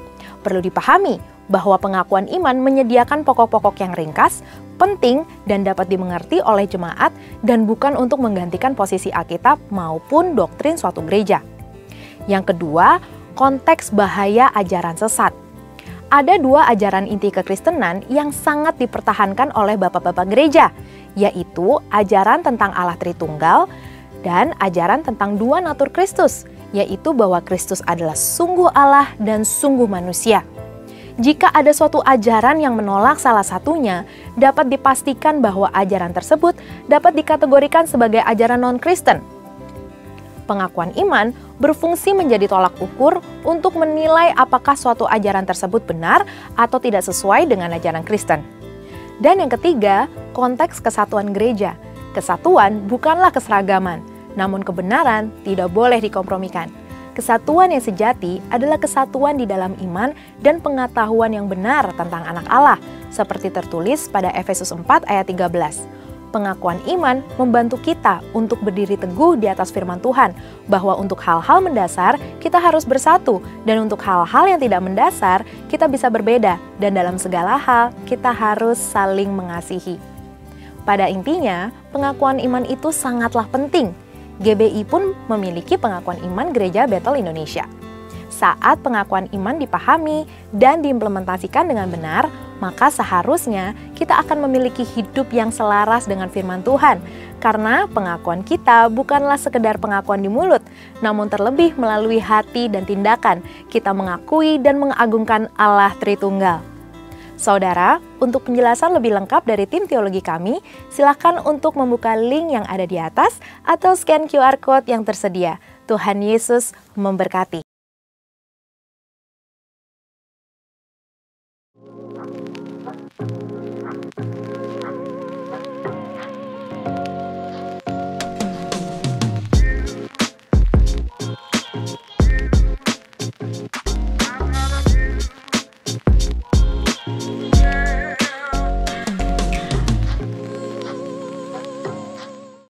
Perlu dipahami bahwa pengakuan iman menyediakan pokok-pokok yang ringkas, penting, dan dapat dimengerti oleh jemaat dan bukan untuk menggantikan posisi Alkitab maupun doktrin suatu gereja. Yang kedua, konteks bahaya ajaran sesat. Ada 2 ajaran inti kekristenan yang sangat dipertahankan oleh bapak-bapak gereja, yaitu ajaran tentang Allah Tritunggal dan ajaran tentang 2 natur Kristus, yaitu bahwa Kristus adalah sungguh Allah dan sungguh manusia. Jika ada suatu ajaran yang menolak salah satunya, dapat dipastikan bahwa ajaran tersebut dapat dikategorikan sebagai ajaran non-Kristen. Pengakuan iman berfungsi menjadi tolak ukur untuk menilai apakah suatu ajaran tersebut benar atau tidak sesuai dengan ajaran Kristen. Dan yang ketiga, konteks kesatuan gereja. Kesatuan bukanlah keseragaman, namun kebenaran tidak boleh dikompromikan. Kesatuan yang sejati adalah kesatuan di dalam iman dan pengetahuan yang benar tentang anak Allah, seperti tertulis pada Efesus 4 ayat 13. Pengakuan iman membantu kita untuk berdiri teguh di atas firman Tuhan, bahwa untuk hal-hal mendasar kita harus bersatu, dan untuk hal-hal yang tidak mendasar kita bisa berbeda, dan dalam segala hal kita harus saling mengasihi. Pada intinya, pengakuan iman itu sangatlah penting. GBI pun memiliki pengakuan iman Gereja Bethel Indonesia. Saat pengakuan iman dipahami dan diimplementasikan dengan benar, maka seharusnya kita akan memiliki hidup yang selaras dengan firman Tuhan. Karena pengakuan kita bukanlah sekedar pengakuan di mulut, namun terlebih melalui hati dan tindakan, kita mengakui dan mengagungkan Allah Tritunggal. Saudara, untuk penjelasan lebih lengkap dari tim teologi kami, silakan untuk membuka link yang ada di atas atau scan QR Code yang tersedia. Tuhan Yesus memberkati.